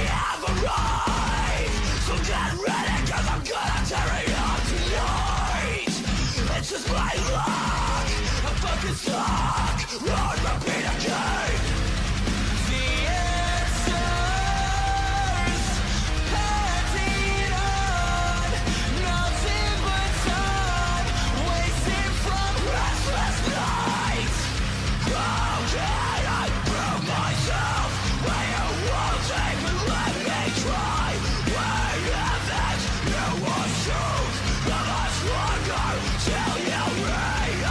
have arrived. So get ready, cause I'm gonna tear it up tonight. It's just my luck, I'm fucking stuck on repeat again. The answers panting on nothing but time wasted from restless nights. How can I prove myself when you won't even let me try? When if it's you was truth, I must longer till you realize.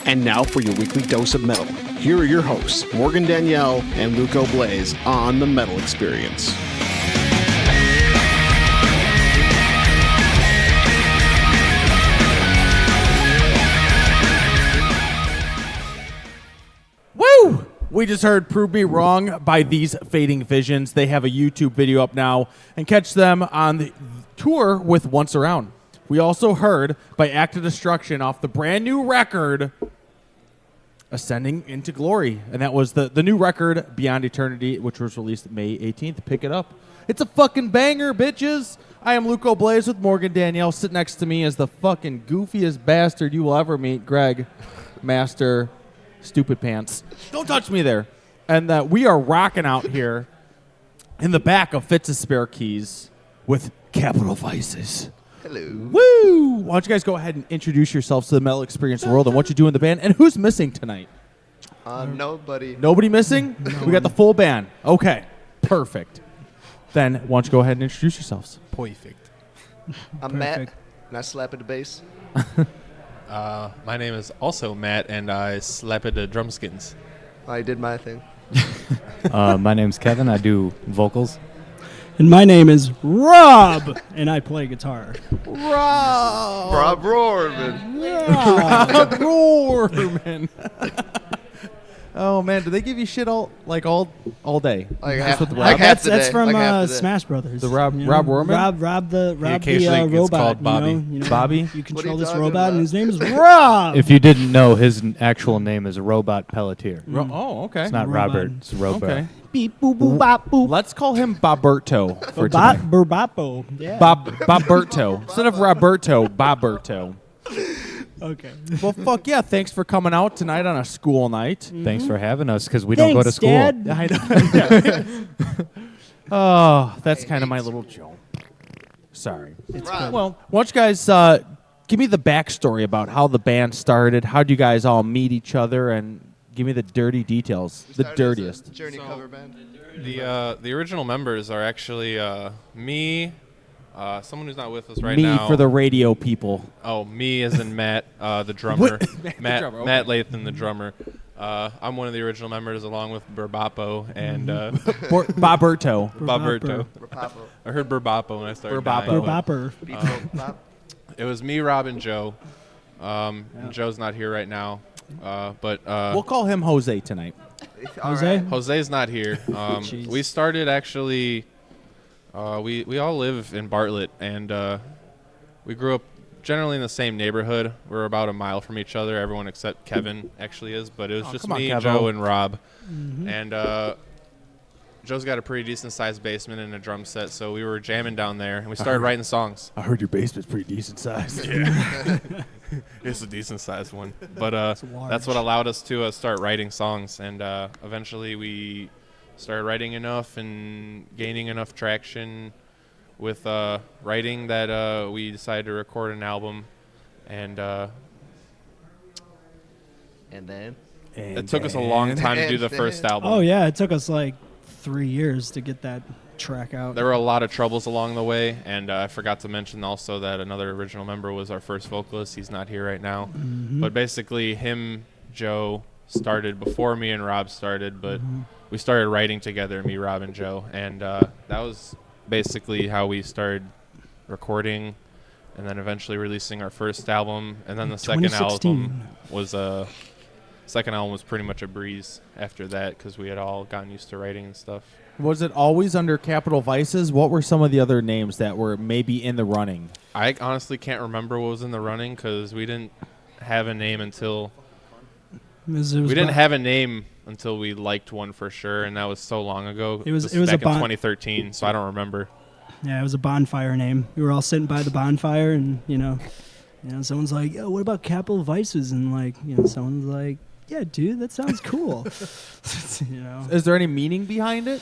And now for your weekly dose of metal. Here are your hosts, Morgan Danielle and Luco Blaze on The Metal Experience. Woo! We just heard Prove Me Wrong by These Fading Visions. They have a YouTube video up now, and catch them on the tour with Once Around. We also heard by Act of Destruction off the brand new record, Ascending into Glory. And that was the new record, Beyond Eternity, which was released May 18th. Pick it up. It's a fucking banger, bitches. I am Luco Blaze with Morgan Danielle. Sitting next to me is the fucking goofiest bastard you will ever meet, Greg Master Stupid Pants. Don't touch me there. And we are rocking out here in the back of Fitz's Spare Keys with Capital Vices. Hello. Woo! Why don't you guys go ahead and introduce yourselves to the Metal Experience world and what you do in the band, and who's missing tonight? Nobody. Nobody missing? We got the full band. Okay, perfect. Then why don't you go ahead and introduce yourselves? Perfect. I'm Matt, and I slap at the bass. My name is also Matt, and I slap at the drumskins. I did my thing. My name's Kevin. I do vocals. And my name is Rob, and I play guitar. Rob Rohrman. Rohrman. Oh man, do they give you shit all day? Like Just half, with like Rob? half That's the day. from Like half the day. Smash Brothers. The Rob- you know? Rob Rohrman? Rob the occasionally gets robot. called Bobby. You know, Bobby? You control What are you this talking robot, about? and his name is Rob. If you didn't know, his actual name is Robot Pelletier. Oh, okay. It's not Robot. Robert. It's Robot. Okay. Beep boop boop bop boop. Let's call him Boberto for tonight. Burbapo. Yeah. Boberto. Instead of Roberto, Boberto. Okay. Well, fuck yeah. Thanks for coming out tonight on a school night. Thanks for having us, because we don't go to school. Dad. I know. Oh, that's kind of my little joke. Sorry. Rob. Well, why don't you guys give me the backstory about how the band started? How would you guys all meet each other? And give me the dirty details. We The started as a dirtiest. Journey cover band. The original members are actually me, someone who's not with us right Me now. for the radio people. Oh, me as in Matt, the drummer. Matt, the drummer, Matt Lathan, the drummer. I'm one of the original members, along with Burbapo and Boberto. Boberto. Rapapo. I heard Burbapo when I started. Burbapo. dying, but Burbopper. Beat Bop. It was me, Rob, and Joe. And Joe's not here right now, but We'll call him Jose tonight. All Jose? right. Jose's not here. Jeez. We started actually. We all live in Bartlett, and we grew up generally in the same neighborhood. We're about a mile from each other. Everyone except Kevin actually is, but it was just come on, me, Kevo. Joe, and Rob. And Joe's got a pretty decent sized basement and a drum set, so we were jamming down there, and we started writing songs. I heard your basement's pretty decent size. It's a decent sized one, but large. that's what allowed us to start writing songs, and eventually we started writing enough and gaining enough traction with writing that we decided to record an album, and And then? it took us a long time to do the first album. Oh yeah, it took us like 3 years to get that track out. There were a lot of troubles along the way, and I forgot to mention also that another original member was our first vocalist. He's not here right now. But basically, Joe, started before me and Rob started, but we started writing together, me, Rob, and Joe. And that was basically how we started recording and then eventually releasing our first album. And then the second 2016. album was pretty much a breeze after that, because we had all gotten used to writing and stuff. Was it always under Capital Vices? What were some of the other names that were maybe in the running? I honestly can't remember what was in the running, because we didn't have a name until we liked one for sure, and that was so long ago. It was This a back in bon- 2013, so I don't remember. Yeah, it was a bonfire name. We were all sitting by the bonfire, and someone's like, "Yo, what about Capital Vices?" And someone's like, "Yeah, dude, that sounds cool." Is there any meaning behind it?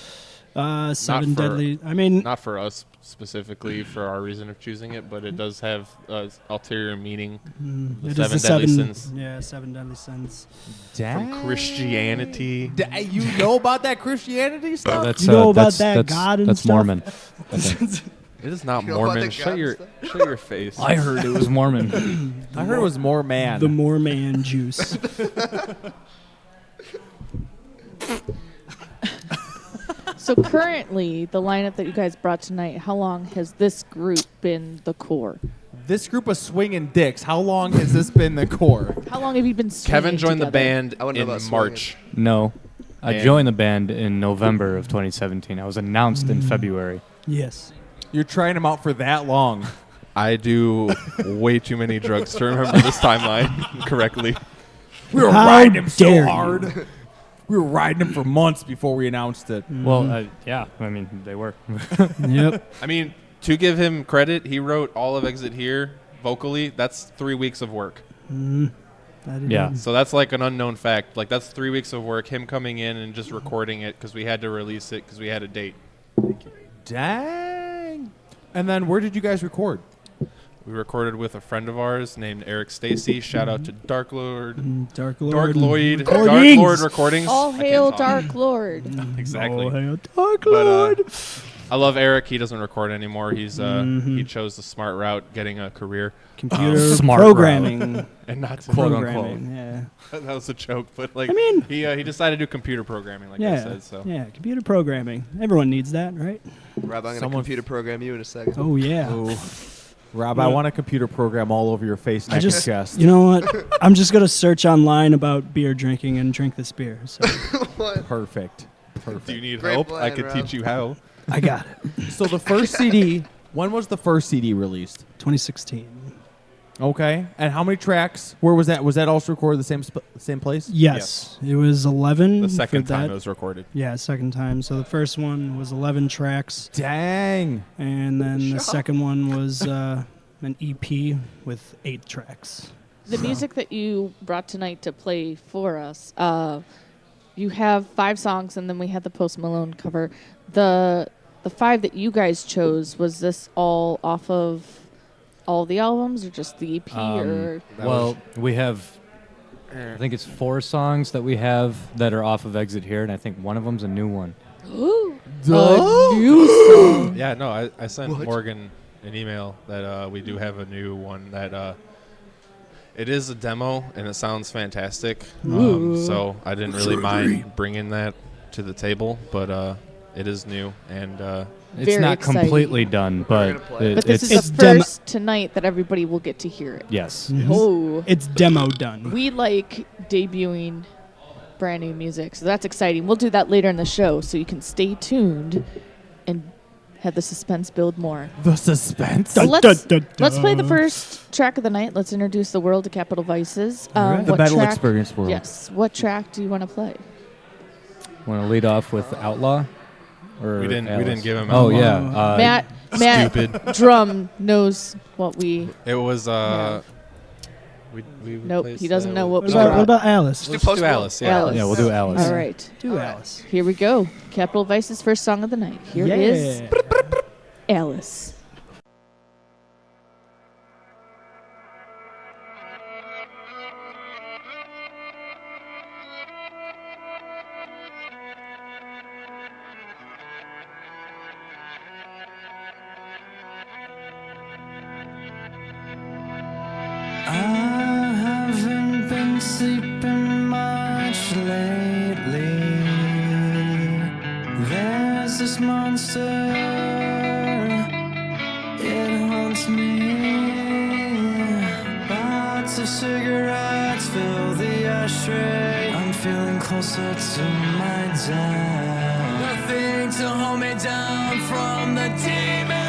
Seven for- Deadly. I mean, Not for us specifically for our reason of choosing it, but it does have ulterior meaning. The it is the seven deadly sins. Yeah, 7 Deadly Sins. From Christianity. You know about that Christianity stuff? That's, You know about that's, that that's, God and that's stuff? Mormon. I think. It is not You know what Mormon. the Shut God your said? shut your face. I heard it was Mormon. I heard it was more man. The more man juice. So currently, the lineup that you guys brought tonight, how long has this group been the core? This group of swinging dicks, how long has this been the core? How long have you been swinging Kevin joined the together? band I wouldn't know in about March. No. I And- joined the band in November of 2017. I was announced in February. Yes. You're trying them out for that long. I do way too many drugs to remember this timeline correctly. We were How riding him so dare you. hard. We were riding him for months before we announced it. Well, yeah. I mean, they were. Yep. I mean, to give him credit, he wrote all of Exit Here vocally. That's 3 weeks of work. That it Yeah. is. So that's like an unknown fact. Like that's 3 weeks of work. Him coming in and just recording it because we had to release it because we had a date. Dang. And then where did you guys record? We recorded with a friend of ours named Eric Stacy. Shout out to Dark Lord. Dark Lord. Dark Lloyd. Dark Recordings. Lord Recordings. All I can't hail talk. Dark Lord. Exactly. Oh, hail Dark But, Lord. I love Eric. He doesn't record anymore. He's he chose the smart route, getting a career, Computer smart programming. and not to Quote, Programming, yeah. that was a joke. But like, I mean- he decided to do computer programming, like I Yeah. said. So Yeah, computer programming. Everyone needs that, right? Rob, I'm going to Someone- computer program you in a second. Oh, yeah. Ooh. Rob, I want a computer program all over your face, neck, and chest. You know what? I'm just going to search online about beer drinking and drink this beer. So Perfect. do you need Great help? plan, I could Rob. teach you how. I got it. So the first CD, when was the first CD released? 2016. Okay. And how many tracks? Where was that? Was that also recorded the same place? Yes. It was 11. The for second time that. it was recorded. Yeah, second time. So the first one was 11 tracks. Dang. And then the second one was an EP with 8 tracks. The music that you brought tonight to play for us, you have 5 songs, and then we had the Post Malone cover. The 5 that you guys chose, was this all off of all the albums, or just the EP? Or Well, we have, I think it's 4 songs that we have that are off of Exit Here, and I think one of them's a new one. a new song? Yeah, no, I sent Morgan an email that we do have a new one that it is a demo and it sounds fantastic. So I didn't really mind bringing that to the table, but it is new and It's Very not exciting. completely done, but gonna play it. But this it's is It's the demo- first tonight that everybody will get to hear it. yes. Oh, It's demo done. we like debuting brand new music, so that's exciting. We'll do that later in the show, so you can stay tuned and have the suspense build more. The suspense. So Dun, let's dun, dun, let's play the dun. first track of the night. Let's introduce the world to Capital Vices. right. The what Metal track- Experience world. Yes. What track do you want to play? Want to lead off with Outlaw? Or we didn't Alice? give him Oh Outlaw. yeah, Matt Stupid. Drum knows what we. It was Yeah. we Nope, replaced, he doesn't know what What we about, what about Alice? Let's Post do Malone. Alice. Yeah. Alice. yeah, we'll do Alice. All right, Do Alice. here we go. Capital Vices' first song of the night. Here is Alice. I haven't been sleeping much lately. There's this monster, it haunts me. Lots of cigarettes fill the ashtray. I'm feeling closer to my death. Nothing to hold me down from the demon.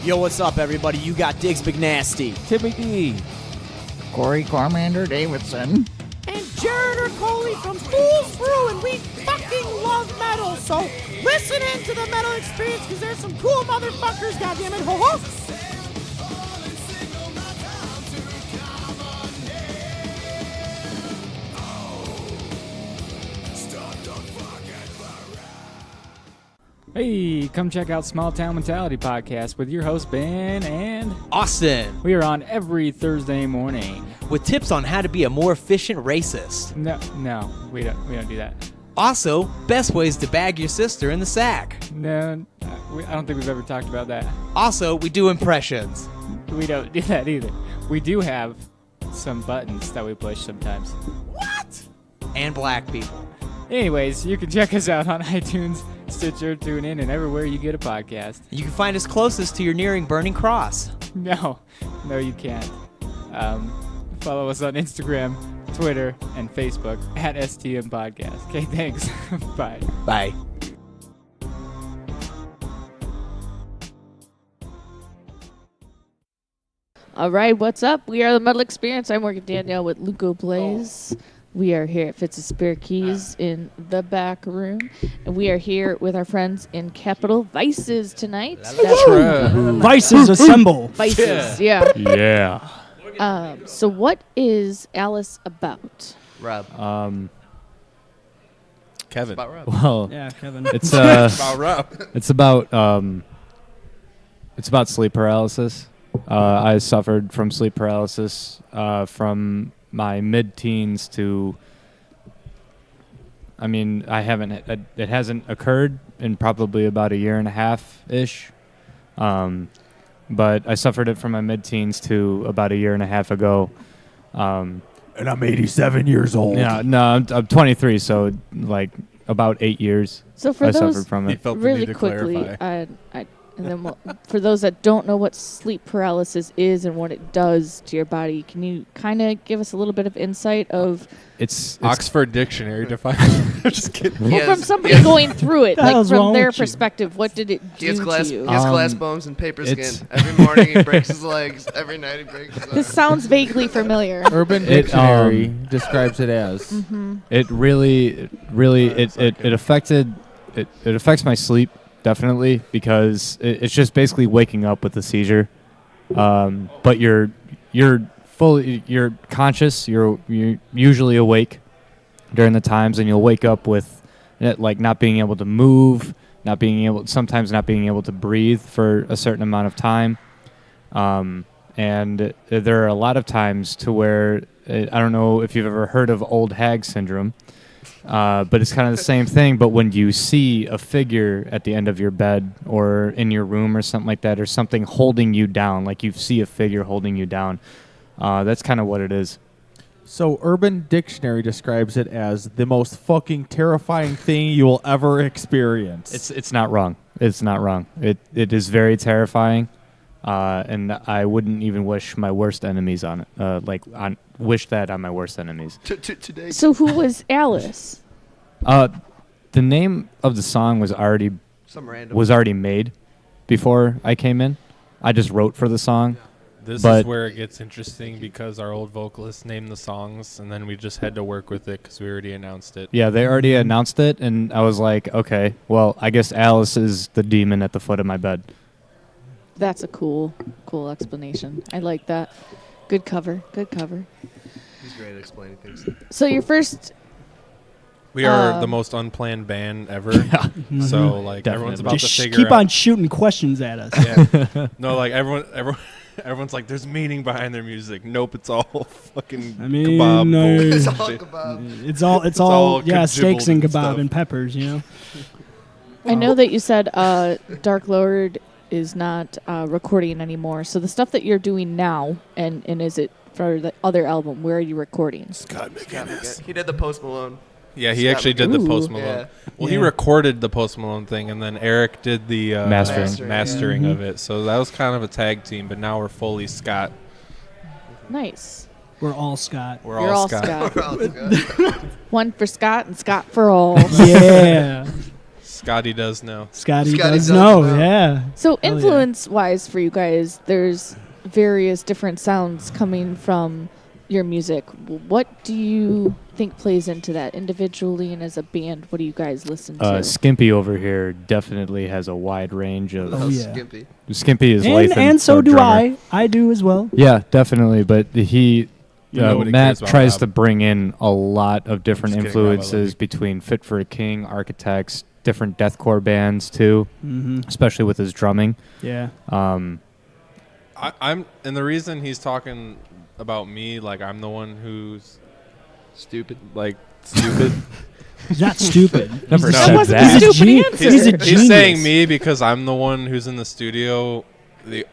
Yo, what's up, everybody? You got Diggs McNasty. Timmy D. Corey Cormander Davidson. And Jared Ercole from Fools Brew, and we fucking love metal. So listen in to the Metal Experience because there's some cool motherfuckers, goddammit. Ho ho! Hey, come check out Small Town Mentality Podcast with your host Ben and Austin. We are on every Thursday morning with tips on how to be a more efficient racist. No, we don't do that. Also, best ways to bag your sister in the sack. No, I don't think we've ever talked about that. Also, we do impressions. We don't do that either. We do have some buttons that we push sometimes. What? And black people. Anyways, you can check us out on iTunes, Stitcher, TuneIn, and everywhere you get a podcast. You can find us closest to your nearing burning cross. No, you can't. Follow us on Instagram, Twitter, and Facebook at STM Podcast. Okay, thanks. Bye. Bye. All right, what's up? We are the Metal Experience. I'm working Danielle with Luco Blaze. We are here at Fitz's Spare Keys in the back room. And we are here with our friends in Capital Vices tonight. Vices assemble. Vices, yeah. Yeah. So what is Alice about? Rob. Kevin. It's about Rob. Well, Yeah, Kevin. it's About Rob. it's about sleep paralysis. I suffered from sleep paralysis from my mid-teens to. I mean, it hasn't occurred in probably about a year and a half ish, but I suffered it from my mid-teens to about a year and a half ago. And I'm 87 years old. Yeah, no, I'm 23, so like about 8 years. So for I those suffered from He it. felt the really need to quickly, clarify. and then for those that don't know what sleep paralysis is and what it does to your body, can you kind of give us a little bit of insight of It's Oxford Dictionary defines. Just kidding. well, from somebody going through it, The like hell's from wrong their with you? perspective, what did it He do has glass. to you? He has glass Um, bones and paper it's- skin. Every morning he breaks his legs. Every night he breaks his This arms. sounds vaguely familiar. Urban It, Dictionary describes it as. It really it affected it affects my sleep definitely because it's just basically waking up with a seizure, but you're conscious, you're usually awake during the times, and you'll wake up with like not being able to move, sometimes not being able to breathe for a certain amount of time, and there are a lot of times to where I don't know if you've ever heard of old hag syndrome. But it's kind of the same thing. But when you see a figure at the end of your bed or in your room or something like that, or something holding you down, like you see a figure holding you down, that's kind of what it is. So Urban Dictionary describes it as the most fucking terrifying thing you will ever experience. It's not wrong. It's not wrong. It is very terrifying, and I wouldn't even wish my worst enemies on it. Wish that on my worst enemies. Today. So who was Alice? The name of the song was already Some random. made before I came in. I just wrote for the song. This But- is where it gets interesting because our old vocalist named the songs, and then we just had to work with it because we already announced it. Yeah, they already announced it, and I was like, okay, well, I guess Alice is the demon at the foot of my bed. That's a cool explanation. I like that. Good cover. He's great at explaining things. So your first We are the most unplanned band ever. So like everyone's about Just to figure keep out. on shooting questions at us. Yeah. No, like everyone's like, there's meaning behind their music. Nope, it's all fucking I mean, kebab. bullshit. It's all Shit. kebab. It's all all steaks and kajibbled and kebab stuff. and peppers, you know. I know that you said Dark Lord is not recording anymore. So the stuff that you're doing now, and is it for the other album? Where are you recording? Scott McGinnis. He did the Post Malone. Yeah, he Scott actually did the Ooh. Post Malone. Yeah. Well, he recorded the Post Malone thing, and then Eric did the Mastering. of it. So that was kind of a tag team, but now we're fully Scott. Nice. We're all Scott. We're You're all all Scott. Scott. One for Scott and Scott for all. Yeah. Scotty does know. Scotty Scotty does does know. know. Yeah. So Hell yeah. influence-wise for you guys, there's various different sounds coming from your music. What do you think plays into that individually and as a band? What do you guys listen to? Skimpy over here definitely has a wide range of. Oh, yeah. Skimpy. Skimpy is And, Lathan, and so our do drummer. I. I do as well. Yeah, definitely. But Nobody Matt cares about tries Rob. to bring in a lot of different Just kidding, Rob, I love influences you. between Fit for a King, Architects, different deathcore bands too, Mm-hmm. especially with his drumming. Yeah. I'm, and the reason he's talking about me, like I'm the one who's Stupid. like stupid. He's not stupid. Never He's a- said wasn't that. a He's a, stupid gen- answer. he's a He's genius. saying me because I'm the one who's in the studio,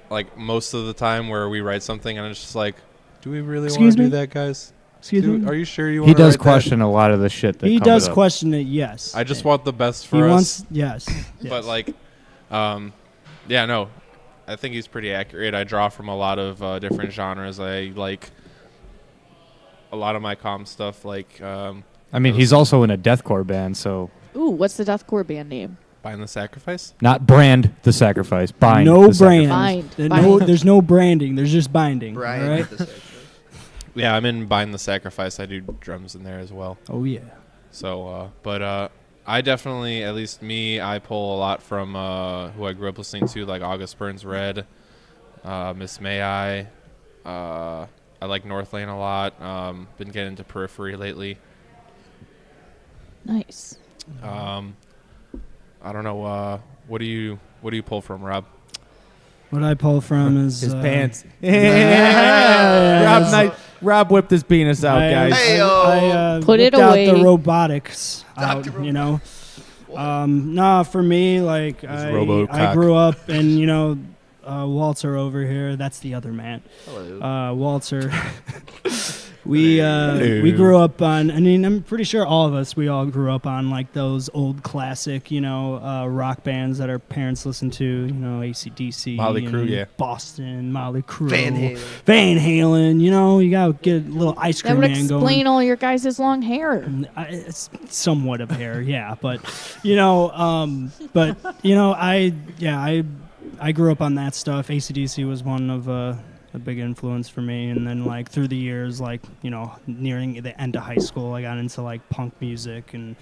like most of the time where we write something, and it's just like, do we really want Excuse to do me? that, guys? Excuse me? Are you sure you want He to does write question a lot of the shit that He comes does up. question it, yes. that? I just want the best He for us. wants, yes. But like, yeah, no, I think he's pretty accurate. I draw from a lot of different genres. I like a lot of my calm stuff. Like, I mean, he's also in a deathcore band, so Ooh, what's the deathcore band name? Bind the Sacrifice. not brand the sacrifice, bind no the brand. Bind. There's no branding. There's just binding. Brian. All right? Yeah, I'm in Bind the Sacrifice. I do drums in there as well. Oh yeah. So, but I definitely, at least me, I pull a lot from who I grew up listening to, like August Burns Red, Miss May I like Northlane a lot. Been getting into Periphery lately. Nice. I don't know. What do you pull from, Rob? What I pull from is His pants. Yeah. Rob whipped his penis out, guys. I Put it whipped out away. the robotics out, you know. Nah, for me, like I RoboCock. grew up, and you know, Walter over here. That's the other man. Hello. Walter. We grew up on. I mean, I'm pretty sure all of us. We all grew up on like those old classic, you know, rock bands that our parents listened to. You know, AC/DC, Motley Crue, and yeah. Boston, Motley Crue, Van Halen. You know, you gotta get a little ice That cream would man going. explain all your guys' long hair. It's somewhat of hair, yeah, but you know, I grew up on that stuff. AC/DC was one of a big influence for me, and then like through the years, like you know, nearing the end of high school, I got into like punk music and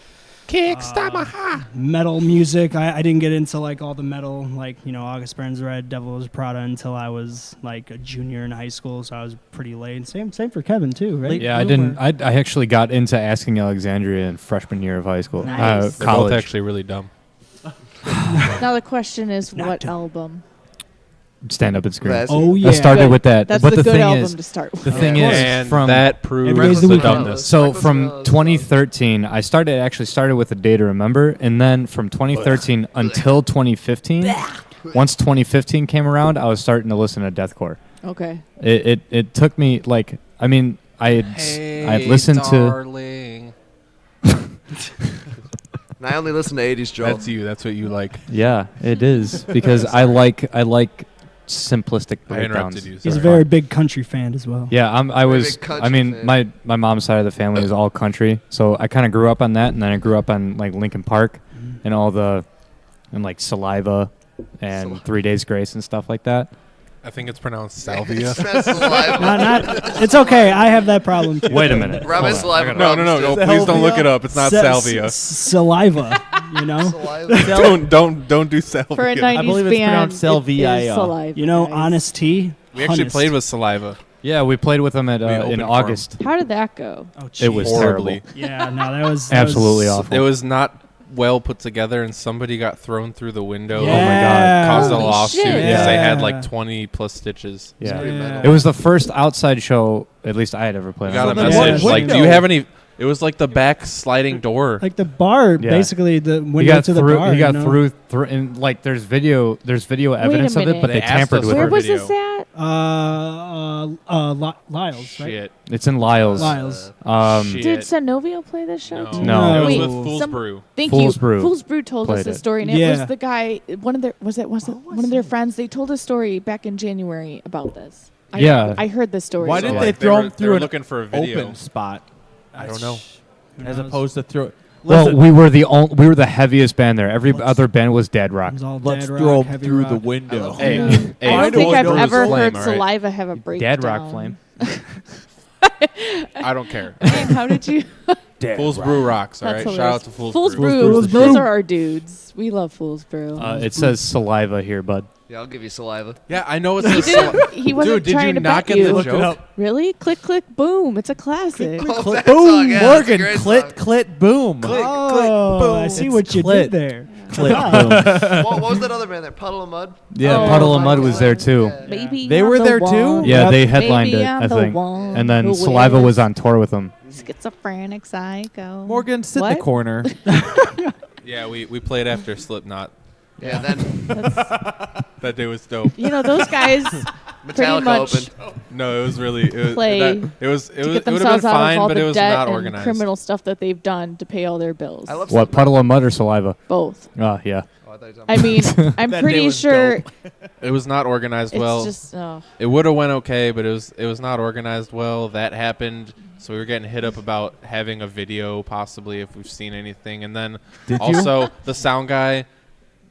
metal music. I didn't get into like all the metal, like you know, August Burns Red, Devil Wears Prada, until I was like a junior in high school, so I was pretty late. Same for Kevin too, right? Yeah, I didn't. I actually got into Asking Alexandria in freshman year of high school. Nice. They're College. both actually really dumb. Now the question is, what album? Stand Up and Scream. Classic. Oh yeah, I started Good. with that. That's but the the good thing album is, to start with. the thing course. is, And from that proves Every day's the the weekend. dumbness. so Breakfast from Bros. 2013, I started with A Day to Remember, and then from 2013 until 2015, once 2015 came around, I was starting to listen to deathcore. Okay. It took me like, I mean, I had listened to. darling. And I only listen to 80s Joel. That's you. That's what you like. Yeah, it is because I like simplistic I interrupted breakdowns. you. He's a sorry. very big country fan as well. Yeah, I was. big country I mean, fan. my mom's side of the family is all country, so I kind of grew up on that, and then I grew up on like Linkin Park and all the, and like Saliva and 3 Days Grace and stuff like that. I think it's pronounced salvia. It's okay. I have that problem too. Wait a minute. Rob has Hold on. saliva No, problems, please don't look it up. It's not Sa- salvia. Saliva, you know. Saliva. Don't do salvia. For a 90s I believe it's band, pronounced Salvia. it is saliva, You know, guys. Honest Tea. We actually Honest. played with saliva. Yeah, we played with them at We opened in for 'em. August. How did that go? Oh, It was jeez. Horribly. terrible. Yeah, no, that was Absolutely awful. It was not well put together, and somebody got thrown through the window. Yeah. Oh my God. Caused a Holy lawsuit shit. because they had Yeah. like 20 plus stitches. Yeah. pretty metal. It was the first outside show, at least I had ever played. We got on. a then message what like, "Do you have any?" It was like the back sliding door. like the bar, Yeah. basically the He window got to the through. bar. He got you know? through, and like there's video evidence of it, minute. but they They asked tampered us with Where it. was video. this at? Lyles, right? Shit. It's in Lyles. Lyles. Shit. Did Sanovio play this show No. too? No. It Wait, was with Fool's some- Brew. Thank Fool's you. Brew Fool's Brew told us played the it. story, and it Yeah. was the guy. One of their one of their friends. They told a story back in January about this. Yeah. I heard this story. Why So, didn't like, they throw were- him they through were an looking for a video. open spot I don't know. as opposed to throw? Well, Listen. we were the heaviest band there. Every other band was dad rock. It was all Let's dad rock, throw heavy through rock. the window. Hey, I hey, don't think I've Fool's ever Flame, heard all right? Saliva have a breakdown. Dad rock flame. I don't care. Man, how did you? Fool's Brew rocks. All That's right, shout hilarious. out to Fool's, Fool's Brew. Brew. Fool's Those Brew. are our dudes. We love Fool's Brew. It says saliva here, bud. Yeah, I'll give you saliva. Yeah, I know it's he a didn't. He wasn't Dude, did trying you to not bet get you. the Look it joke? up. Really? Click, click, boom. It's a classic. Oh, that Boom, song, yeah, that's a Morgan. great Clit, song. clit, boom. Oh, I see what you clit. did there. Clit, boom. What was that other band there? Puddle of Mud? Yeah, Oh, Puddle of my Mud was God. there too. Yeah. Maybe They I'm were the there too? one. Yeah, they headlined Maybe it, I'm I the think. one And then who Saliva was wears on tour with them. Schizophrenic psycho. Morgan, sit in What? the corner. Yeah, we played after Slipknot. Yeah, then That day was dope. You know, those guys pretty Metallica much opened. No, it was really Play it would to have get been themselves out fine, of all but the it was debt not and organized. criminal stuff that they've done to pay all their bills. I love What, Slipknot. Puddle of Mud or Saliva? Both. Oh, yeah. Oh, I thought you were talking I about- mean, I'm That day pretty was sure It was not organized it's well. just. Oh. It would have went okay, but it was not organized well. That happened, so we were getting hit up about having a video, possibly if we've seen anything. And then Did you? also the sound guy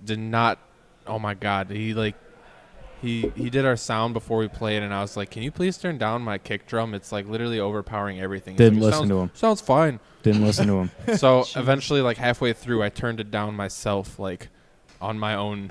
did not. Oh my God, he did our sound before we played, and I was like, "Can you please turn down my kick drum? It's like literally overpowering everything." He's Didn't like, listen to him. Sounds fine. Didn't listen to him. So eventually, like halfway through, I turned it down myself, like on my own.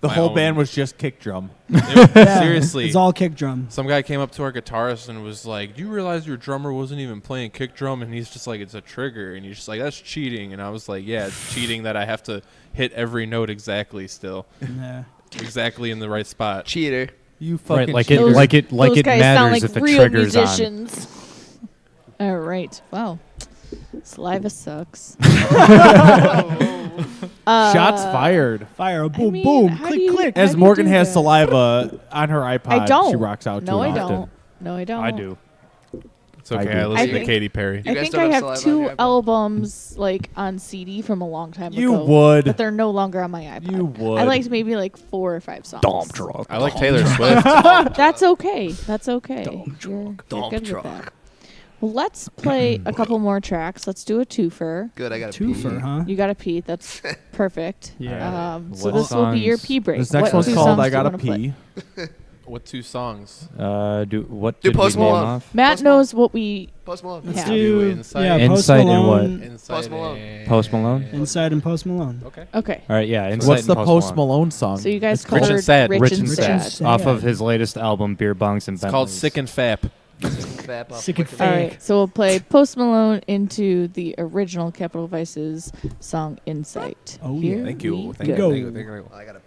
The my whole own- band was just kick drum. Yeah, Seriously. It's all kick drum. Some guy came up to our guitarist and was like, "Do you realize your drummer wasn't even playing kick drum?" And he's just like, "It's a trigger." And he's just like, "That's cheating." And I was like, "Yeah, it's cheating that I have to hit every note exactly still, Yeah. exactly in the right spot." Cheater. You fucking Right, like cheater. Those it guys matters sound like if the real trigger's musicians. All right. Wow. Saliva sucks. Shots fired. Fire, boom, mean, boom, how do click, you- click. As do you Morgan do has that? saliva on her iPod, I don't. she rocks out No, to it I often. don't. No, I don't. I do. It's okay. I I, do. listen I to think- Katy Perry. You I guys think don't I have have saliva on two your iPod? albums like on CD from a long time You ago. would. But they're no longer on my iPod. You would. I liked maybe like 4 or 5 songs. I like Taylor Swift. That's okay. That's okay. You're Dump good truck. with that. Well, let's play a couple more tracks. Let's do a twofer. Good, I got a Twofer, huh? You got a pee. That's perfect. Yeah. So What this will be your songs? pee break. This next What one's two called songs I do you Gotta wanna play? Pee. What 2 songs? Do what Do did Post we name Malone. off? Matt Post Malone. knows what we Post Malone. have. do Do Inside. yeah, Post Inside and what? Malone. Inside Post Malone. and- Post Malone? Inside and Post Malone. Okay. Okay. All right, yeah. Inside What's and the Post Post Malone. Malone song? So you guys It's called Rich and covered Sad. Rich and Sad. Sad. Off of his latest album, Beer Bongs and It's called Bentleys. Sick and Fap. Fap up. Sick and Wicked. All fake. right, so we'll play Post Malone into the original Capitol Vices song Insight. Oh, Here yeah. Thank you. we Thank you. go. Thank you. Thank you. I got a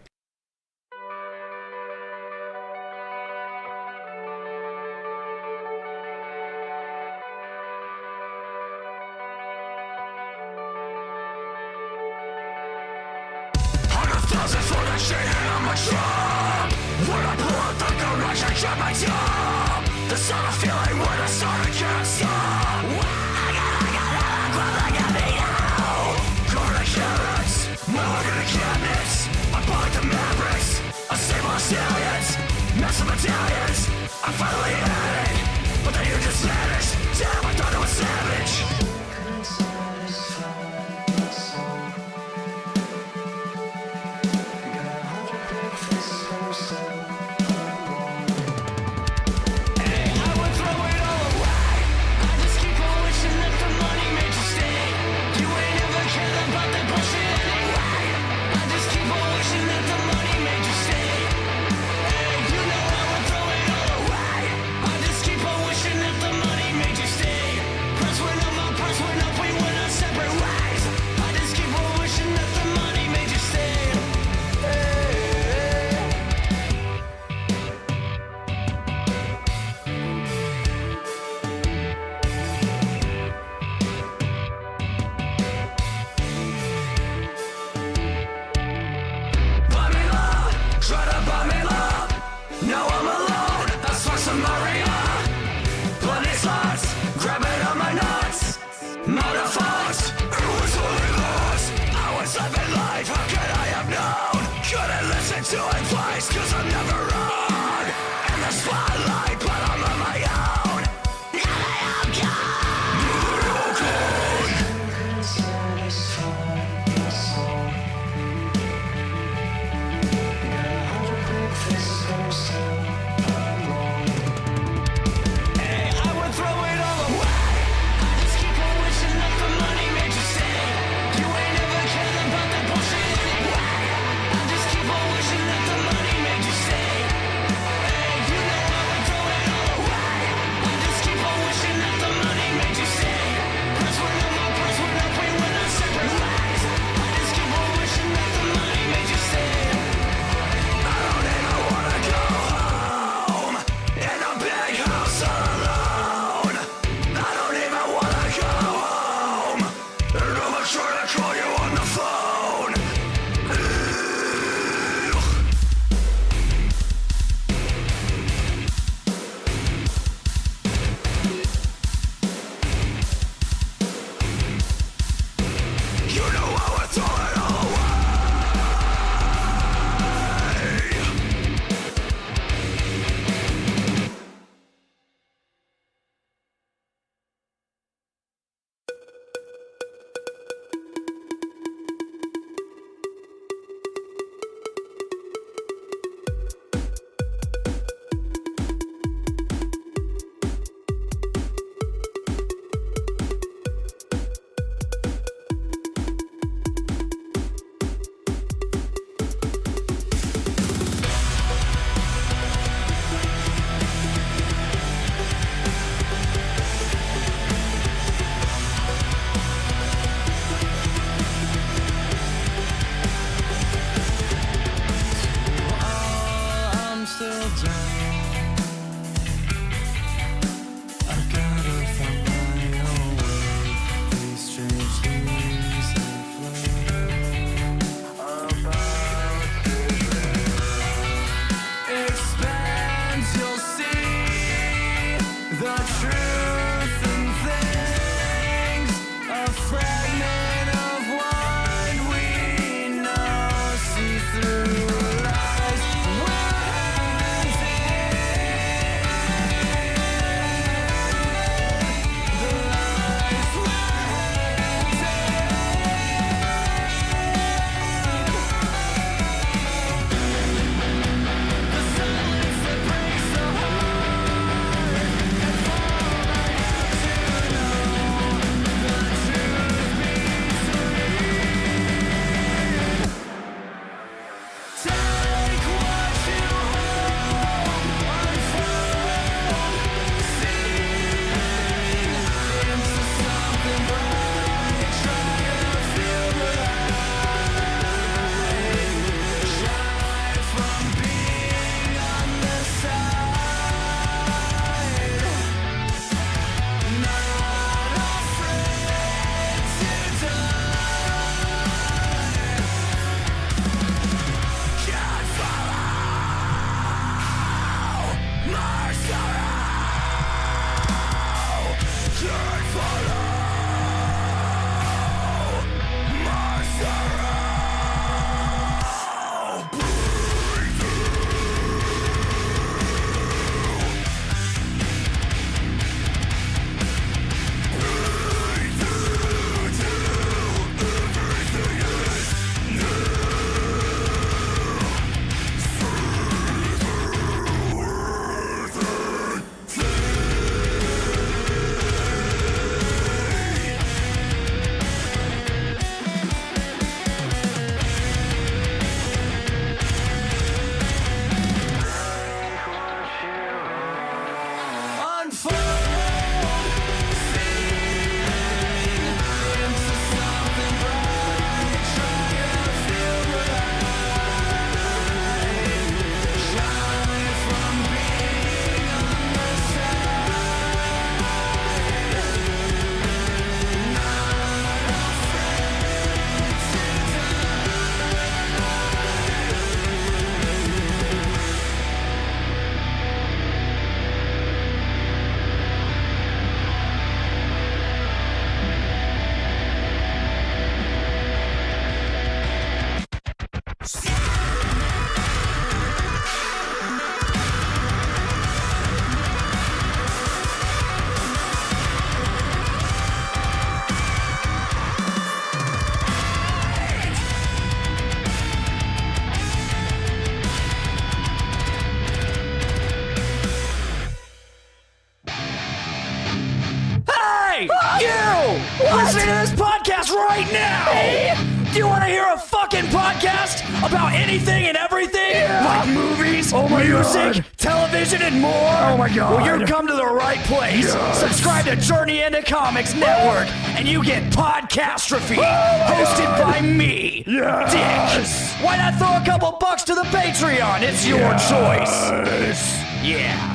listening to this podcast right now. Do you want to hear a fucking podcast about anything and everything? Like movies, music, television, and more? Oh my god. Well, you've come to the right place. Subscribe to Journey into Comics Network, and you get Podcastrophe, hosted by me, Dick. Why not throw a couple bucks to the Patreon? It's your choice. Yeah.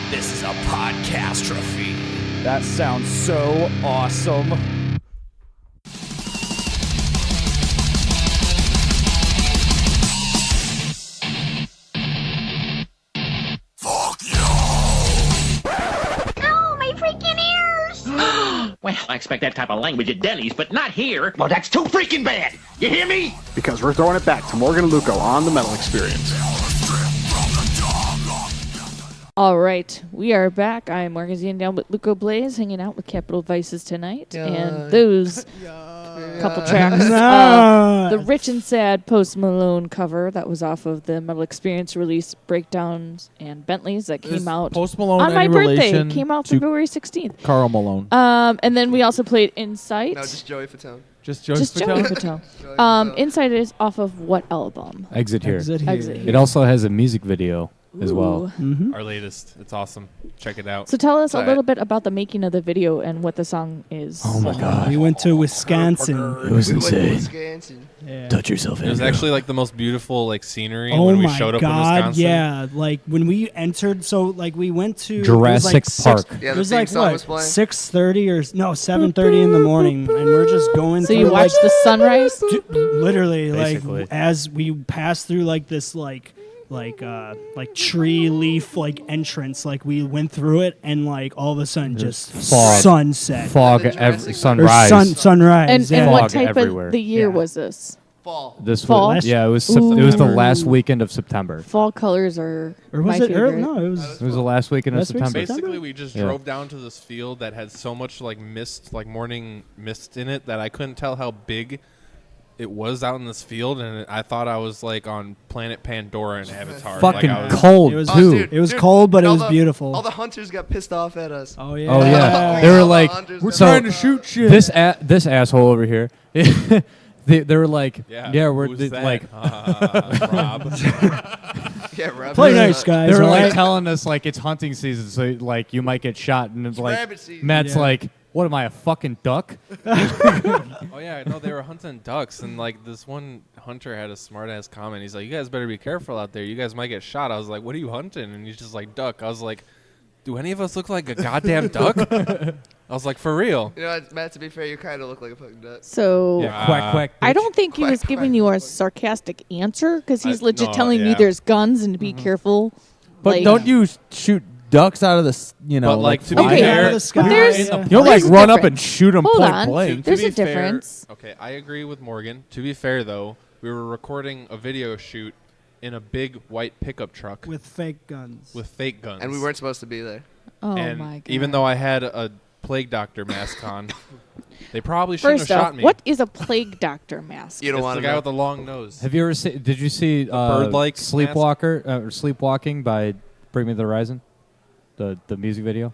This is a Podcastrophe. That sounds so awesome. Well, I expect that type of language at Denny's, but not here. Well, that's too freaking bad. You hear me? Because we're throwing it back to Morgan and Luco on the Metal Experience. All right, we are back. I'm Morgan Z down with Luco Blaze, hanging out with Capital Vices tonight, and those couple tracks. The Rich and Sad Post Malone cover that was off of the Metal Experience release, Breakdowns and Bentleys that came out Post Malone on my any birthday. relation It came out to February 16th. Carl Malone. And then we also played Insight. No, just Joey Fatone. Just Joey Fatone. Insight is off of what album? Exit Here. Exit Here. It also has a music video as well. Our latest. It's awesome. Check it out. So tell us a little bit about the making of the video and what the song is. Oh my god. We went to Wisconsin. It was insane. Wisconsin. Yeah. Touch yourself. It was actually like the most beautiful like scenery Oh when we my showed up god, in Wisconsin. yeah. Like when we entered, so like we went to Jurassic Park. Yeah, It the was theme like song what, was playing. 6:30 or no 7:30 in the morning, and we're just going. So through, you watched the sunrise? Literally, Basically. like as we passed through like this like tree leaf like entrance, like we went through it, and like all of a sudden just Fog. sunset, Fog, sunrise. or sunrise. And yeah. what Fog type everywhere. of the year Yeah. was this? Fall. This Fall? was it was it was the last weekend of September. Fall colors are Or was my it? favorite. No, it was. It was the last weekend of Last week, September. Basically, we just Yeah. drove down to this field that had so much like mist, like morning mist in it, that I couldn't tell how big it was out in this field, and I thought I was like on planet Pandora in Avatar. Fucking like, I was, cold It was too. It was cold, but it was beautiful. All the hunters got pissed off at us. Oh yeah. Oh yeah, they were like, We're trying to shoot shit. This asshole over here. they were like, Yeah, we're who's they- that? like, Rob. Yeah, Rob. Play nice, guys. they were all like right? telling us like it's hunting season, so like you might get shot, and it's like rabbit season. Matt's Yeah. like, what am I, a fucking duck? Oh yeah, no, they were hunting ducks, and like this one hunter had a smart ass comment. He's like, "You guys better be careful out there. You guys might get shot." I was like, "What are you hunting?" And he's just like, "Duck." I was like, "Do any of us look like a goddamn duck?" I was like, "For real." You know what, Matt, to be fair, you kind of look like a fucking duck. So Yeah, quack quack. I bitch. don't think he was giving you a sarcastic answer because he's legit no, telling you yeah. there's guns and to be careful. But like, don't you shoot ducks out of the, But, like, to be Okay, fair, out of the sky. but there's Yeah. You'll like there's a run up and difference. shoot them Hold point on. blank. There's To a be fair- difference. Okay, I agree with Morgan. To be fair, though, we were recording a video shoot in a big white pickup truck with fake guns. with fake guns. And we weren't supposed to be there. Oh and my god! even though I had a plague doctor mask on, they probably shouldn't First have off, shot me. what is a plague doctor mask? You don't It's want the to guy know. with the long nose. Have you ever seen? Did you see bird-like Sleepwalker or Sleepwalking by Bring Me the Horizon? The music video.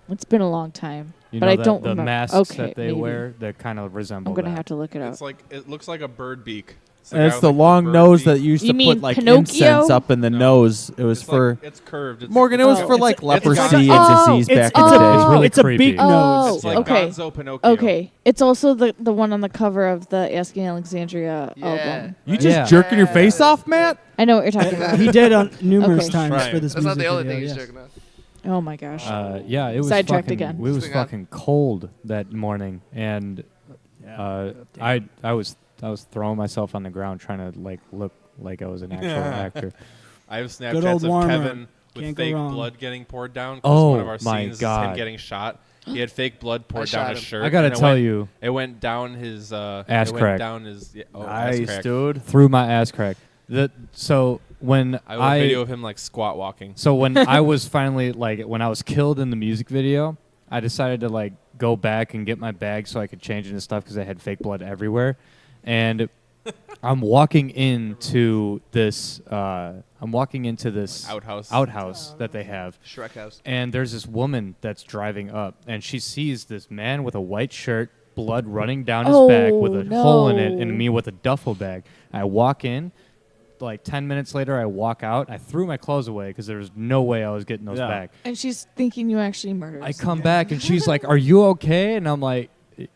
It's been a long time, You but know I the, don't the remember. masks Okay, that they maybe. wear that kind of resemble. I'm gonna that. have to look it up. It's like it looks like a bird beak. And it's the long nose that used You to mean put like Pinocchio? incense up in the nose. It was It's for like, it's curved. It's Morgan. It was Oh. for like It's leprosy like a- and disease it's- back in the day. It's really it's a creepy. big Oh, nose. It's like okay. Gonzo Pinocchio. Okay, it's also the one on the cover of the Asking Alexandria Yeah. album. You just Yeah. jerking your face off, Matt? I know what you're talking about. He did on numerous Okay. times Right. for this That's not music the only video, thing he's yes. jerking off. Oh my gosh. Yeah, it was Sidetracked fucking, again. It was Moving on. fucking cold that morning, and I was throwing myself on the ground trying to like look like I was an actual actor. I have Good old Snapchats of warm-up. Kevin with Can't go fake wrong. blood getting poured down. 'Cause Oh, one of our my scenes is God. him getting shot. He had fake blood poured shot down his him. shirt. I gotta and it tell went- you, it went down his ass it crack. Went down his ass Nice, crack. dude. through my ass crack. So when I have a video of him like squat walking. So when I was finally like when I was killed in the music video, I decided to like go back and get my bag so I could change into stuff because I had fake blood everywhere. And I'm walking into this. Outhouse that they have. Shrek house. And there's this woman that's driving up, and she sees this man with a white shirt, blood running down his back with a hole in it, and me with a duffel bag. I walk in. Like 10 minutes later, I walk out. I threw my clothes away because there was no way I was getting those back. And she's thinking you actually murdered I come back, and she's like, "Are you okay?" And I'm like,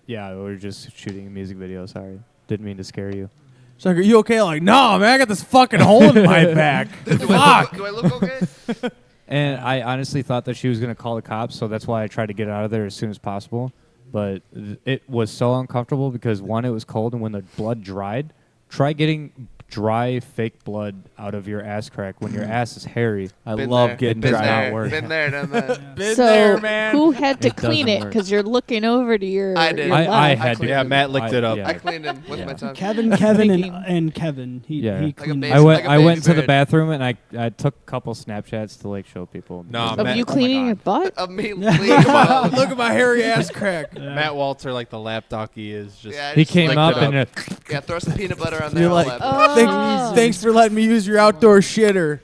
"Yeah, we were just shooting a music video. Sorry, didn't mean to scare you." She's like, "Are you okay?" Like, "No, man, I got this fucking hole in my back." Fuck. Do I look okay? And I honestly thought that she was going to call the cops, so that's why I tried to get out of there as soon as possible. But it was so uncomfortable because, one, it was cold, and when the blood dried, try getting dry fake blood out of your ass crack when your ass is hairy. I love getting does dry. not work. Been there, done that. Been so there, man. who had to It clean doesn't it? work. Because you're looking over to your. I did. your I left. had to. Yeah, Matt licked it up. yeah. I cleaned him with my tongue. Kevin, and Kevin. He cleaned baby- it. I went. like a I went baby to the bird. bathroom and I took a couple Snapchats to like show people. No, Of Matt, you cleaning your butt? Of me Look cleaning at my- look at my hairy ass crack. Matt Walter, like the lapdog he is, just Yeah, I He just came licked up it and Yeah, throw some peanut butter on there. You're I'll like, laugh. thanks for letting me use your outdoor shitter.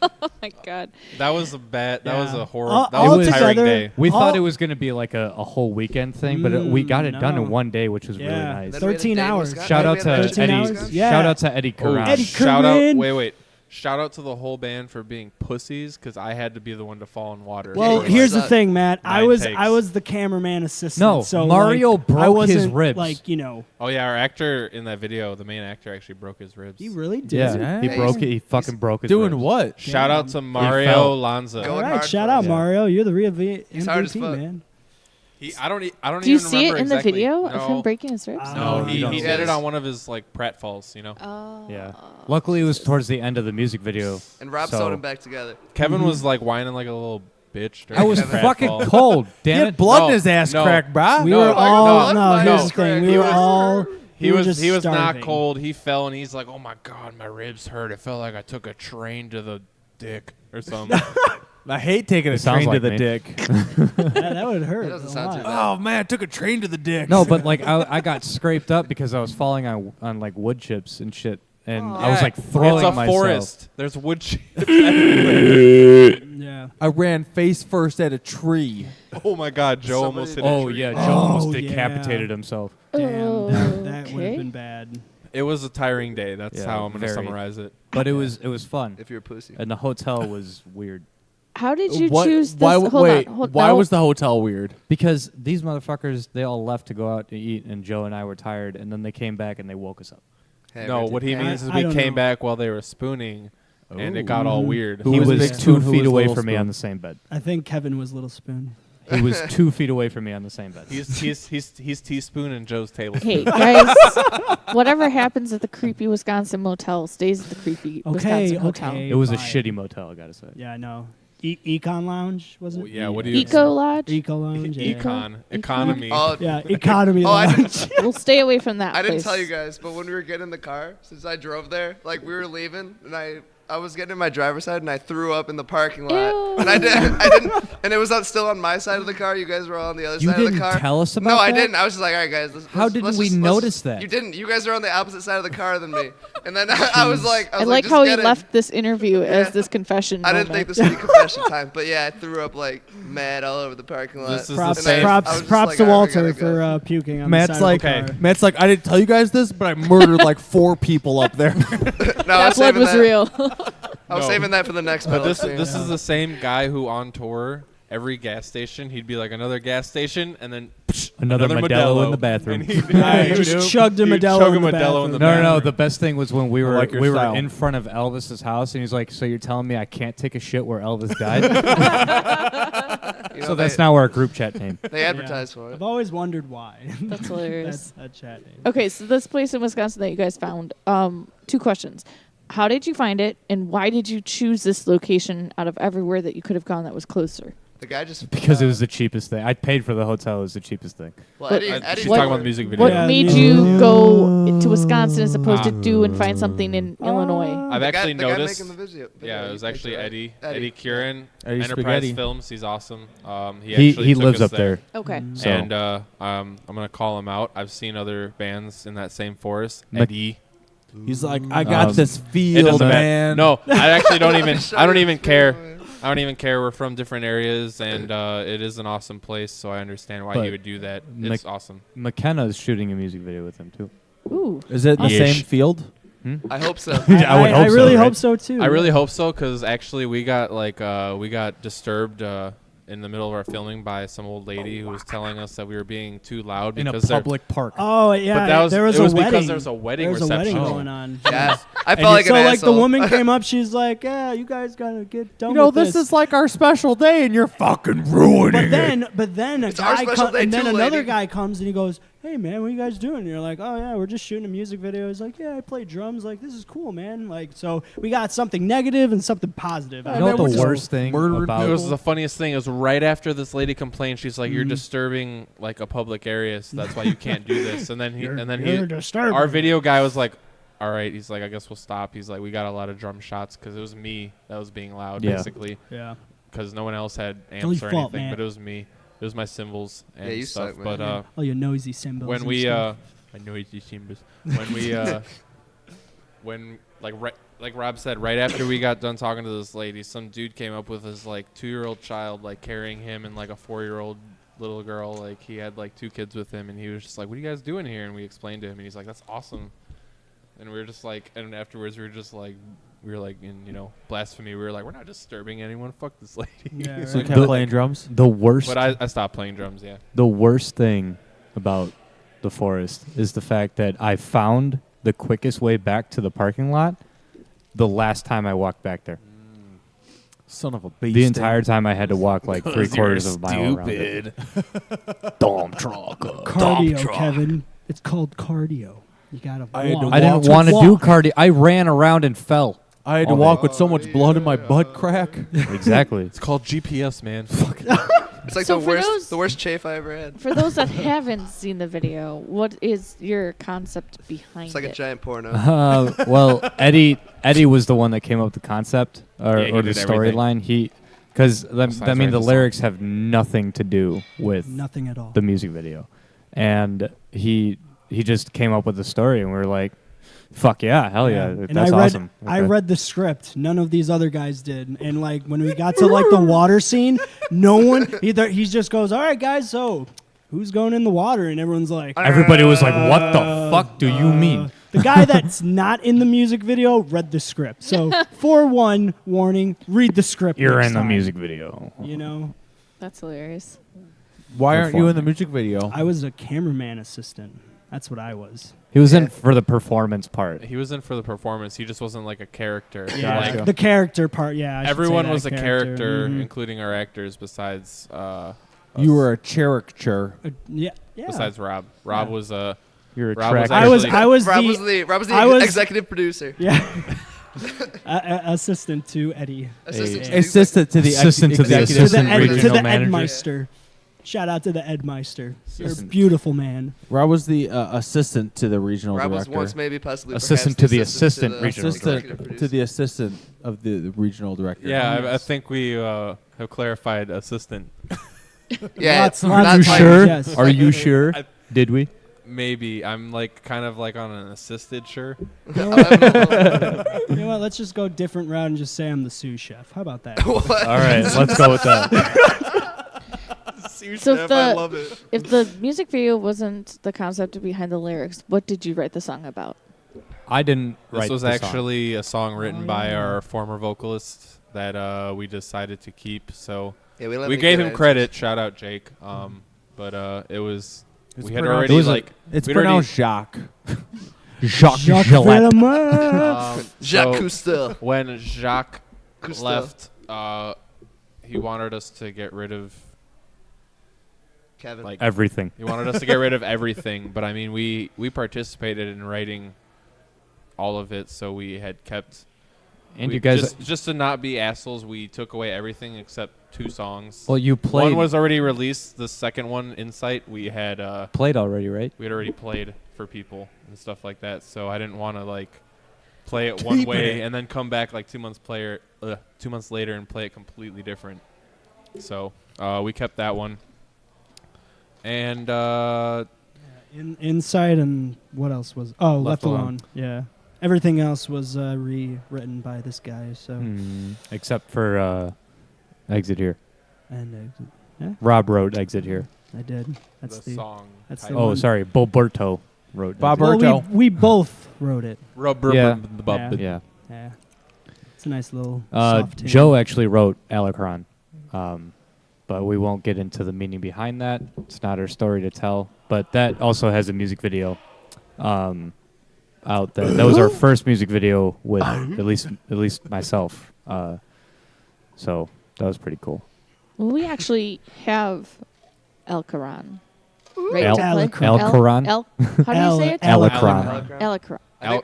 Oh my god. that was a bad. That was Yeah. a horrible. That All was a tiring together- day. we All- thought it was going to be like a whole weekend thing, but we got it done no. in one day, which was really Yeah. nice. Then we had a 13 day in hours. Wisconsin. Shout Then out we to had a 13 Eddie. hours? Yeah. Shout out to Eddie Oh, Karan. Eddie shout out! Curran. Wait. Shout out to the whole band for being pussies because I had to be the one to fall in water. Well, Yeah, here's the suck. thing, Matt. I 9 was takes. I was the cameraman assistant. No, so Mario like, broke I wasn't, his ribs. Like Oh yeah, our actor in that video, the main actor, actually broke his ribs. he really did. Yeah, he Yeah, broke he's- it. He fucking broke his Doing ribs. what? Shout out to fell. Mario Lanza. Going All right, hard shout for out us. Mario. You're the real He's hard as MVP, fuck. man. I don't Do you even see it remember in the exactly. video No. of him breaking his ribs? No, No, he you don't. did it on one of his like pratfalls, you know. Oh. Yeah. Luckily, it was towards the end of the music video. And Rob so- sewed him back together. Kevin was like whining like a little bitch. During I was his fucking pratfall. cold. He Damn had it. blood No, in his ass no. crack, brah. We No, were no, all no, here's no. the thing. He We were was- all. He we was were just he was not starving. cold. He fell and he's like, "Oh my god, my ribs hurt. It felt like I took a train to the dick or something." I hate taking a It sounds train to like the me. dick. Yeah, that would hurt. That doesn't a sound lot. too bad. Oh man, I took a train to the dick. No, but like I got scraped up because I was falling on like wood chips and shit, and I was like throwing it's a myself. forest. There's wood chips everywhere. Yeah. I ran face first at a tree. Oh my god, Joe almost hit a Oh tree. yeah, Joe Oh, almost yeah. decapitated himself. Damn, that would Okay. have been bad. It was a tiring day. That's Yeah, how I'm going to very. summarize it. But it was fun, If you're a pussy. and the hotel was weird How did you What- choose this? Why? Hold Wait, on. Hold, why no. was the hotel weird? because these motherfuckers they all left to go out to eat, and Joe and I were tired, and then they came back and they woke us up. Hey, No, what he I- means is I we don't came know. back while they were spooning, and it got all weird. Who he was was Big 2 Spoon, who feet was away Little from me Spoon? on the same bed. I think Kevin was Little Spoon. He was 2 feet away from me on the same bed. He's teaspoon and Joe's tablespoon. Hey guys, whatever happens at the creepy Wisconsin motel stays at the creepy Wisconsin hotel. okay. It was a fine. shitty motel, I gotta say. Yeah, I know. Econ Lounge was it? Yeah, what do you Eco Lodge. Eco Lounge. Yeah. Econ economy? Oh, Yeah, economy Oh, I lounge. We'll stay away from that. I didn't place. tell you guys, but when we were getting in the car, since I drove there, like we were leaving, and I was getting in my driver's side, and I threw up in the parking lot. Ew. And I didn't, and it was still on my side of the car. You guys were all on the other You side of the didn't car. tell us No, about I that? didn't. I was just like, all right, guys. How didn't we notice that? You didn't. You guys are on the opposite side of the car than me. And then I was like, I like just how he get in. left this interview as Yeah. this confession. I didn't moment. think this would be confession time, but yeah, I threw up like mad all over the parking lot. This is Props, the same. I was props, just props like, to all right, we Walter gotta go. for puking on Matt's the side like, of the car. Matt's like, I didn't tell you guys this, but I murdered like 4 people up there. No, I That was blood saving was that. real. I was No. saving that for the next But metal this experience. is the same guy who on tour every gas station he'd be like another gas station and then Another Modelo in the bathroom. And he'd- Yeah, he just chugged a he'd Modelo chug in the a Modelo in the No, no, no. bathroom. The best thing was when we were like your we style. were in front of Elvis's house, and he's like, "So you're telling me I can't take a shit where Elvis died?" You know, So that's they, now our group chat name. They advertise for it. I've always wondered why. That's hilarious. That's a chat name. Okay, so this place in Wisconsin that you guys found. 2 questions. How did you find it, and why did you choose this location out of everywhere that you could have gone that was closer? The guy just Because it was the cheapest thing. I paid for the hotel. It was the cheapest thing. Well, What- Eddie She's What- talking about the music video. What Yeah, made music you video. go to Wisconsin as opposed to do and find something in Illinois? I've the actually guy noticed. making the video, Yeah, it was actually Eddie. Eddie Kieran, Eddie Enterprise Spaghetti. Films. He's awesome. He He actually took lives us up there. Okay. So- And I'm gonna call him out. I've seen other bands in that same forest. Mc- Eddie He's like, I got this It field, doesn't matter. man. No, I actually don't even. I don't even care. I don't even care. We're from different areas, and it is an awesome place. So I understand why But he would do that. It's awesome. McKenna's shooting a music video with him too. Ooh. Is it the same field? I hope so. I really hope so too. I really hope so, because actually we got disturbed in the middle of our filming by some old lady who was telling us that we were being too loud In a because public park. Oh yeah, But that was, there was it a was wedding. because there was a wedding There was reception. a wedding going on. Yeah, I And felt like so an like the asshole. woman came up, she's like, "Yeah, you guys gotta get done You know, with this is like our special day, and you're fucking ruining But then a It's our guy special day and then too, another lady. guy comes and he goes, "Hey man, what are you guys doing?" And you're like, "Oh yeah, we're just shooting a music video." He's like, "Yeah, I play drums. Like this is cool, man." Like so we got something negative and something positive. You know what the worst thing about It was the funniest thing. It was right after this lady complained. She's like, "You're disturbing like a public area, so that's why you can't do this." And then You're disturbing. our video guy was like, "All right." He's like, "I guess we'll stop." He's like, "We got a lot of drum shots because it was me that was being loud, Yeah. basically." Yeah. Because no one else had It's all amps your or fault, anything, man. but it was me. It was my cymbals and Yeah, you stuff. suck, man. But All your noisy cymbals. when and we stuff. I noisy cymbals. When we when like Rob said, right after we got done talking to this lady, some dude came up with his like 2-year-old child, like carrying him, and like a 4-year-old little girl. Like he had like 2 kids with him, and he was just like, "What are you guys doing here?" And we explained to him, and he's like, "That's awesome." And we were just like, and afterwards we were just like, we were like in blasphemy. We were like, "We're not disturbing anyone. Fuck this lady." Yeah, So you right. kept playing drums? The worst. But I stopped playing drums. Yeah. The worst thing about the forest is the fact that I found the quickest way back to the parking lot the last time I walked back there. Son of a beast. The entire time I had to walk like 3/4 of a mile around it. Dump truck. Cardio, Kevin. It's called cardio. You gotta I had to walk. I didn't want to do cardio. I ran around and fell. I had to all walk day. with so much blood in my butt crack. Exactly. It's called GPS, man. It's like So the for worst, those- the worst chafe I ever had. For those that haven't seen the video, what is your concept behind It's like it? a giant porno. Well, Eddie was the one that came up with the concept or Yeah, he the did everything. storyline. Because Besides I mean writing the the lyrics have nothing to do with Nothing at all. the music video, and he just came up with the story, and we were like, "Fuck yeah, hell yeah, And that's I read, awesome." I Okay. read the script. None of these other guys did. And like when we got to like the water scene, no one he just goes, "All right, guys, so who's going in the water?" And everyone's like, Everybody was like, "What the fuck do you mean?" The guy that's not in the music video read the script. So 4-1 warning: read the script. You're next in the time. music video. You know, That's hilarious. Why aren't you in the music video? I was a cameraman assistant. That's what I was. He was in for the performance part. He was in for the performance. He just wasn't like a character. Yeah, Like, the character part. Yeah, I should say everyone that was a character, Mhm. including our actors. Besides, You were a caricature. Yeah. Besides Rob, Rob was a. You're a Rob track. was I was Rob the was the I was- executive producer. Yeah. Assistant to Eddie. Assistant to the Assistant to the Assistant to the executive To the, Assistant to the regional manager. Edmeister. Shout out to the Edmeister. You're a Assistant. beautiful man. Rob was the assistant to the regional Rob was director. once maybe possibly Assistant perhaps to the assistant to regional assistant executive to the assistant of the regional director. Yeah, I Yes. think we have clarified assistant. Yeah, Lots Are not you like- sure? yes. Are you sure? Did we? Maybe I'm like kind of like on an assisted sure. You know what? Let's just go different route and just say I'm the sous chef. How about that? All right, let's go with that. So if I love it. if the music video wasn't the concept behind the lyrics, what did you write the song about? I didn't write This was the song. actually a song written by yeah. our former vocalist that we decided to keep. So Yeah, we, let we me gave get him answers. credit. Shout out Jake. But it was It's we had pronounced- already it was like It's we'd already- pronounced Jacques. Jacques Jacques Gillette. Villemot. Jacques so Cousteau. when Jacques Cousteau. left, he wanted us to get rid of Kevin. like Everything. He wanted us to get rid of everything, but I mean, we participated in writing all of it, so we had kept. And we you guys, just to not be assholes, we took away everything except 2 songs. well, you played. One was already released. The second one, Insight, we had played already, right? we had already played for people and stuff like that. So I didn't want to like play it one way and then come back like 2 months 2 months later and play it completely different. So we kept that one. And Inside and what else was? Oh, Left Alone. Alone. Yeah. everything else was rewritten by this guy. So Except for Exit Here. and yeah, Rob wrote Exit Here. I did. That's The song That's the title. Oh, one. sorry. Boberto wrote Bob Exit Here. Berto. We both wrote it. Yeah. Yeah. Yeah. It's a nice little Uh, soft tune. Joe actually wrote Alacron, but we won't get into the meaning behind that. It's not our story to tell. But that also has a music video out there. That was our first music video with at least myself. So that was pretty cool. Well, we actually have Alcaron. Right Al- to play? Alcaron? How do you say it? Alacron. Alacron.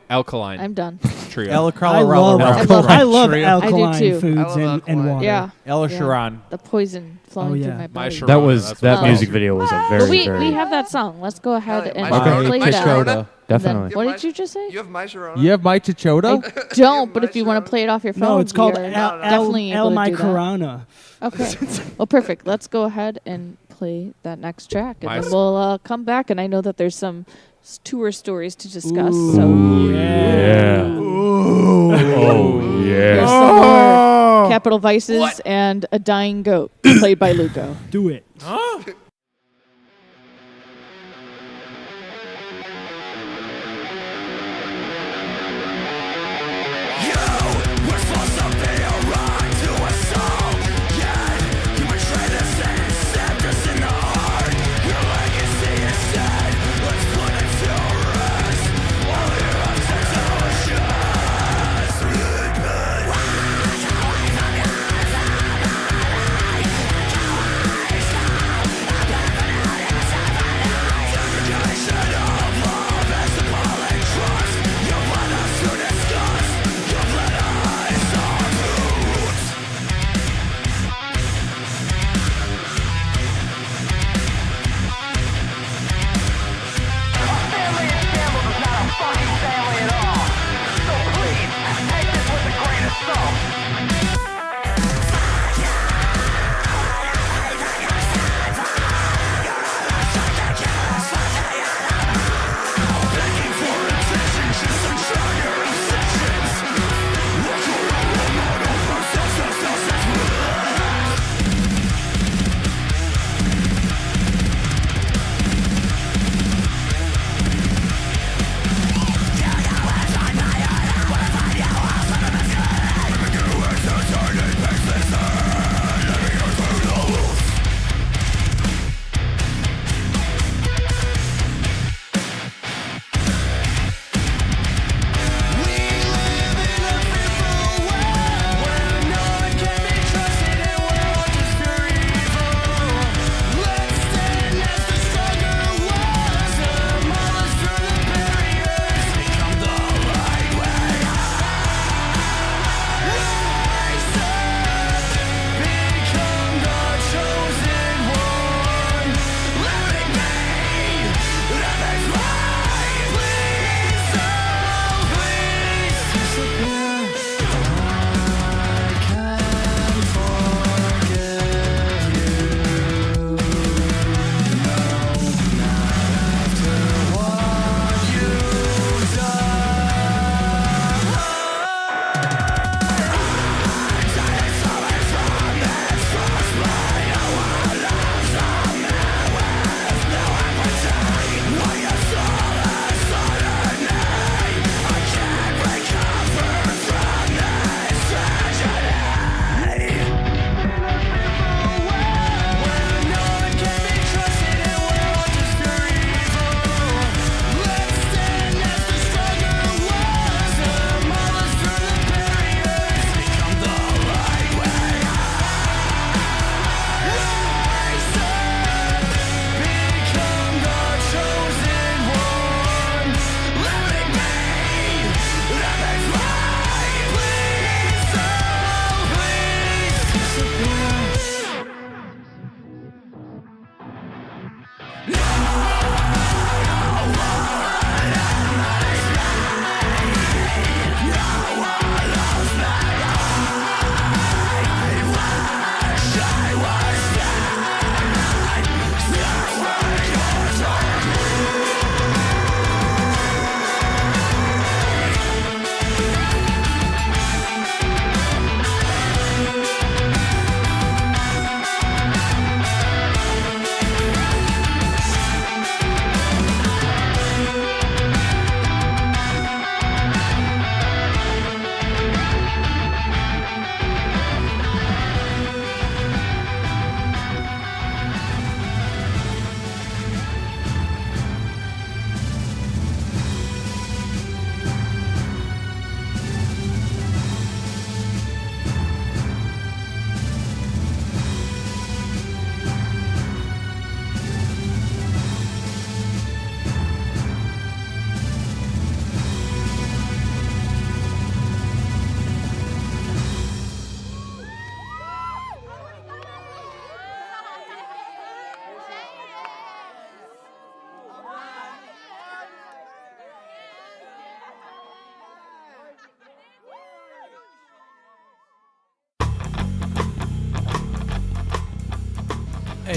Alkaline. I'm done. Trio. I love I do alkaline too. foods and water. Yeah. El Yeah. Sharon. The poison flowing Oh, through yeah. my body. That music video was a very But we very have that song. Let's go ahead and Sharona. play My that. Sharona. Definitely. Then, what did you just say? You have my Sharona? You have my Chichoto? I don't, but if you want to play it off your phone, No, it's called you're El, definitely El able to My do that. Corona. Okay. Well, perfect. Let's go ahead and play that next track, and My then we'll come back. And I know that there's some tour stories to discuss. So Yeah. Oh here's yeah. some more Capital Vices and A Dying Goat, played by Luco. Do it. Sleep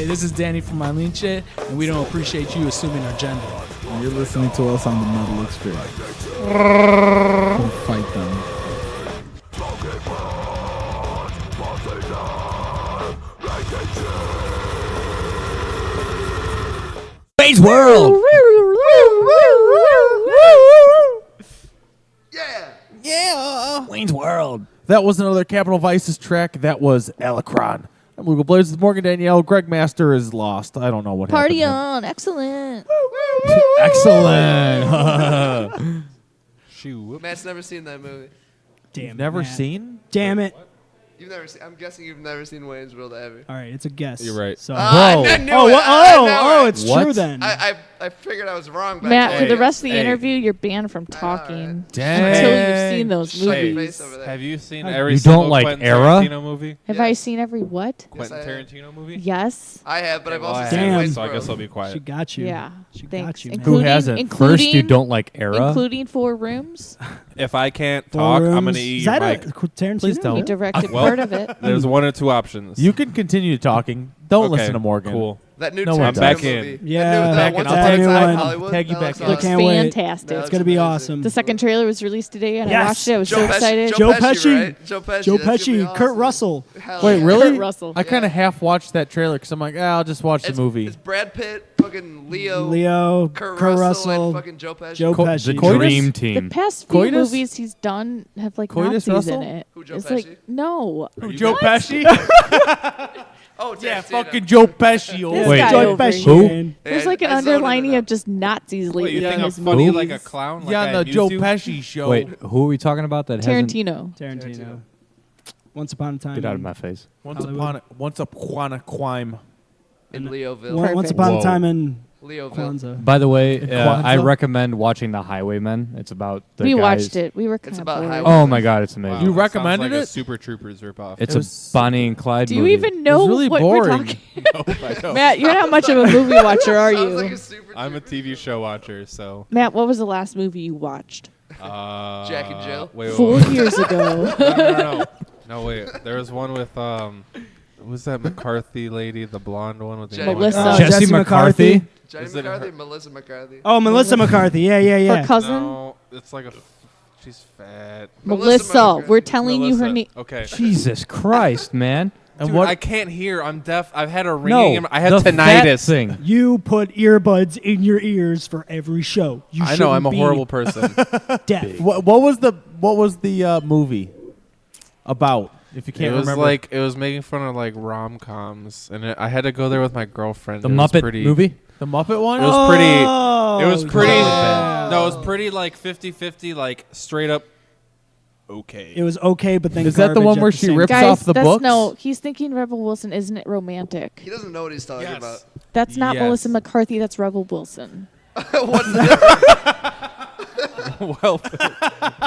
Hey, this is Danny from Eileen Shit, and we don't appreciate you assuming our gender. You're listening to us on the Metal Experience. Don't fight them. Wayne's World! Yeah. Wayne's World. That was another Capital Vices track. That was Alacron. I'm Lugo Blaze with Morgan Danielle. Greg Master is lost. I don't know what Party happened. on. Excellent. Excellent. Shoot. Matt's never seen that movie. Damn. Never Matt. seen? Damn it. You've never seen. I'm guessing you've never seen Wayne's World ever. All right, it's a guess. You're right. So. I knew it. I knew It's What? true then. I figured I was wrong. But Matt, I for the told rest of the Hey. interview, you're banned from talking Dang. until you've seen those Shut your movies. face over there. Have you seen You every don't single like Quentin Era? Tarantino movie? Have I seen every what? Quentin I have. Tarantino movie? Yes. I have, but I've Well, also I seen Damn. Wayne's so I guess I'll World. be quiet. She got you. Yeah. She Thanks. got you. Man. Including, hasn't? Including, First, you don't like Era. Including 4 Rooms. If I can't Four talk, I'm Rooms. going to eat Is your that mic. a Tarantino? Please don't. He directed Well, part of it. There's one or two options. You can continue talking. Don't Okay, listen to Morgan. Cool. That new No one Tarantino does. Back in. movie. Yeah, That new, back Once in. Upon I'll a tag you Time back- in Hollywood. tag you That back looks in. I awesome. can't wait. Fantastic. That It's gonna be looks awesome. The second trailer was released today, and I Yes. watched it. I was Joe so Pesci- excited. Joe Pesci. right? Joe Pesci. Joe That's gonna be Pesci, Kurt awesome. Russell. Hell Wait, yeah. really? Kurt Russell. I kind of half watched that trailer because I'm like, I'll just watch the movie. It's Brad Pitt, fucking Leo, Kurt Russell, Russell, and fucking Joe Pesci. Joe Pesci. The Coitus? Dream The Team. past few Coitus? movies he's done have like Coitus Nazis Russell? in it. Who, Joe it's Pesci? like no. Joe Pesci? Oh, yeah, Tarantino. fucking Joe Pesci. This Wait, guy Joe over Pesci. here. Man. There's like an I zoned in underlining on of just Nazis Wait, lately you in think I'm his funny movies. like a clown? Yeah, like on I the used Joe to? Pesci show. Wait, who are we talking about that hasn't... Tarantino. Tarantino. Once upon a time. Get out of my face. Once upon a crime. in Leoville. Once upon a Whoa. time in Leoville. Kwanzaa. By the way, Kwanzaa? I recommend watching The Highwaymen. It's about the We guys. watched it. We were kind It's of about bored. highway- Oh my god, it's amazing. Wow, You sounds recommended like a it? Super Troopers ripoff. It's It a was- Bonnie and Clyde Do you movie. even know really what we're boring. talking? Nope, I don't. Matt, you're not much of a movie watcher, are Sounds you? like a Super I'm a TV show watcher, so. Matt, what was the last movie you watched? Jack and Jill? Wait, 4 years ago. No. No, wait. There was one with who's that McCarthy lady, the blonde one with the Jenny Melissa. McCarthy. Jesse McCarthy. Jenny Is it McCarthy, her- Melissa McCarthy. Oh, Melissa McCarthy. Yeah. Her cousin? No, it's like she's fat. Melissa. We're telling you her Melissa. name. Okay. Jesus Christ, man. And Dude, what? I can't hear. I'm deaf. I've had a ringing. No, I had the fat tinnitus. thing. You put earbuds in your ears for every show. You I know. I'm a shouldn't be horrible person. Deaf. What was the movie about? If you can't it was remember, like it was making fun of like rom-coms, and I had to go there with my girlfriend. The It was Muppet pretty, movie? the Muppet one. It was pretty. It Oh, was pretty. yeah. No, it was pretty like 50-50, like straight up. Okay. It was okay, but then Is that the garbage one at where the she same rips time. Guys, off the that's books? no. He's thinking Rebel Wilson. Isn't it romantic? He doesn't know what he's talking about. That's not Yes. Melissa McCarthy. That's Rebel Wilson. What's different? Well,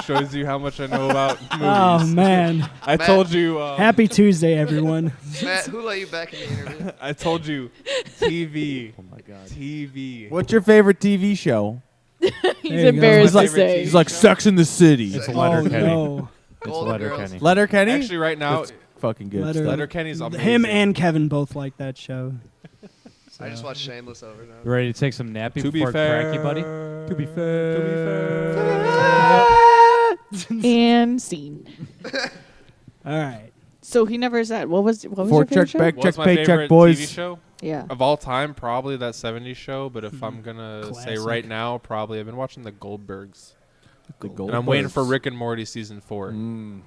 shows you how much I know about movies. Oh man! I Matt- told you. Happy Tuesday, everyone. Matt, who let you back in the interview? I told you. TV. Oh my god. TV. What's your favorite TV show? He's There you go. embarrassed to My favorite say. TV He's like Sex in the City. It's Oh Letterkenny. no! It's Golden Letterkenny. Girls. Letterkenny. Actually, right now, That's fucking good. Letter- stuff. Letterkenny's amazing. Him and Kevin both like that show. I just watched Shameless over now. You ready to take some nappy To be before fair, cracky, buddy? To be And scene. All right. So he never said. What was your Fork favorite check show? back, What's check my pay, favorite check boys. TV show Yeah. of all time? Probably that '70s show. But if I'm gonna say Classic. right now, probably I've been watching the Goldbergs. The And I'm waiting for Rick and Morty season 4.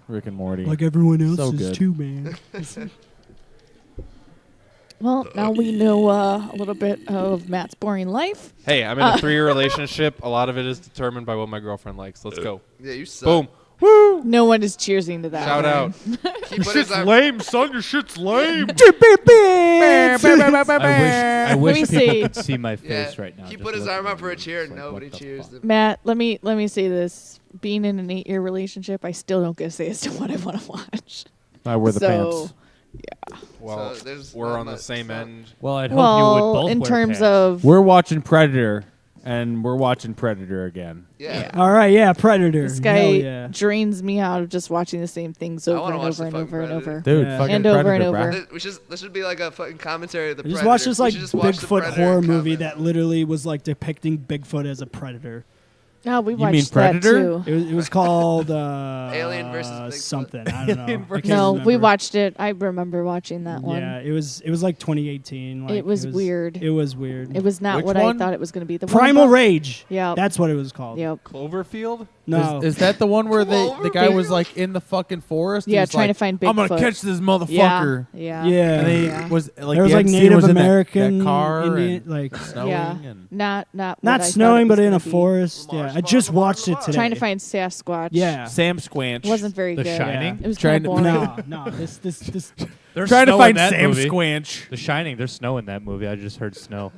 Rick and Morty. Like everyone else So is good. too, man. Well, now we know a little bit of Matt's boring life. Hey, I'm in a 3-year relationship. A lot of it is determined by what my girlfriend likes. Let's go. Yeah, you suck. Boom. Woo! No one is cheersing to that. Shout one. out. He put his arm- lame, son. Your shit's lame. I Let wish me people see. could see my Yeah, face right now. he just put his looking arm at up for a me. chair It's and like, nobody what the cheers. fuck? Matt, let me say this. Being in an 8-year relationship, I still don't get to say as to what I want to watch. I wear the So, pants. Yeah. Well, So there's we're not on the much same stuff. end. Well, I'd hope you would Well, both in wear terms pants. of We're watching Predator, and we're watching Predator again. Yeah. All right, yeah, Predator. This guy Hell yeah. drains me out of just watching the same things over and over and over and over. Dude, fucking and over and Predator, over. bro. This should be like a fucking commentary of the I just Predator. watched this We like should just watch the Bigfoot Predator horror and movie comment. that literally was like depicting Bigfoot as a predator. Oh, we You watched mean Predator? that too. It was called Alien versus Bigfoot. something. I don't know. I can't No, we remember. watched it. I remember watching that one. Yeah, it was like 2018. Like, It was weird. It was weird. It was not Which what one? I thought it was going to be. The Primal one Rage. Yeah. That's what it was called. Yep. Cloverfield? No. Is that the one where the guy was like in the fucking forest? Yeah, He's trying like, to find I'm gonna Bigfoot. catch this motherfucker. Yeah. Yeah. And he Yeah. was like there was the like end scene Native was in American that car Indian, and like snowing Yeah. and Not what I not thought snowing, it but was in a gonna be. forest. Yeah, I just watched it today. Trying to find Sasquatch. Yeah. Sam Squanch. Wasn't very The good. Shining? It was Trying kind to- of boring. No. This. There's Trying to snow find in that Sam movie. Squanch. The Shining. There's snow in that movie. I just heard snow.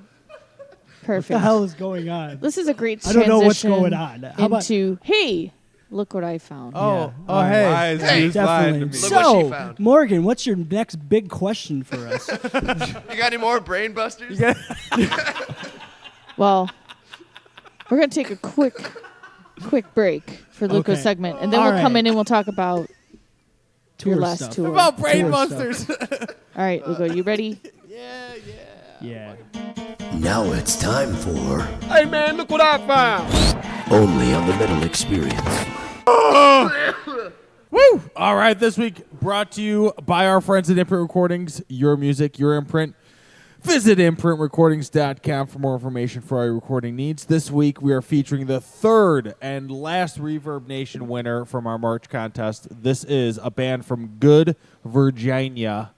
Perfect. What the hell is going on? This is a great I don't know what's transition going on. How about into, hey, look what I found. Oh, Yeah. hey. Lies. Hey, He's lying to definitely. me. Look what she So, found. Morgan, what's your next big question for us? You got any more brain busters? Well, we're going to take a quick break for Luco's Okay. segment, and then All we'll come right. in and we'll talk about your Tour last stuff. tour. About Brain Tour Busters. All right, Luco, you ready? Yeah. Now it's time for Hey man, look what I found. Only on the Metal Experience. Woo! All right, this week brought to you by our friends at Imprint Recordings. Your music, your imprint. Visit imprintrecordings.com for more information for all your recording needs. This week we are featuring the third and last Reverb Nation winner from our March contest. This is a band from Good, Virginia.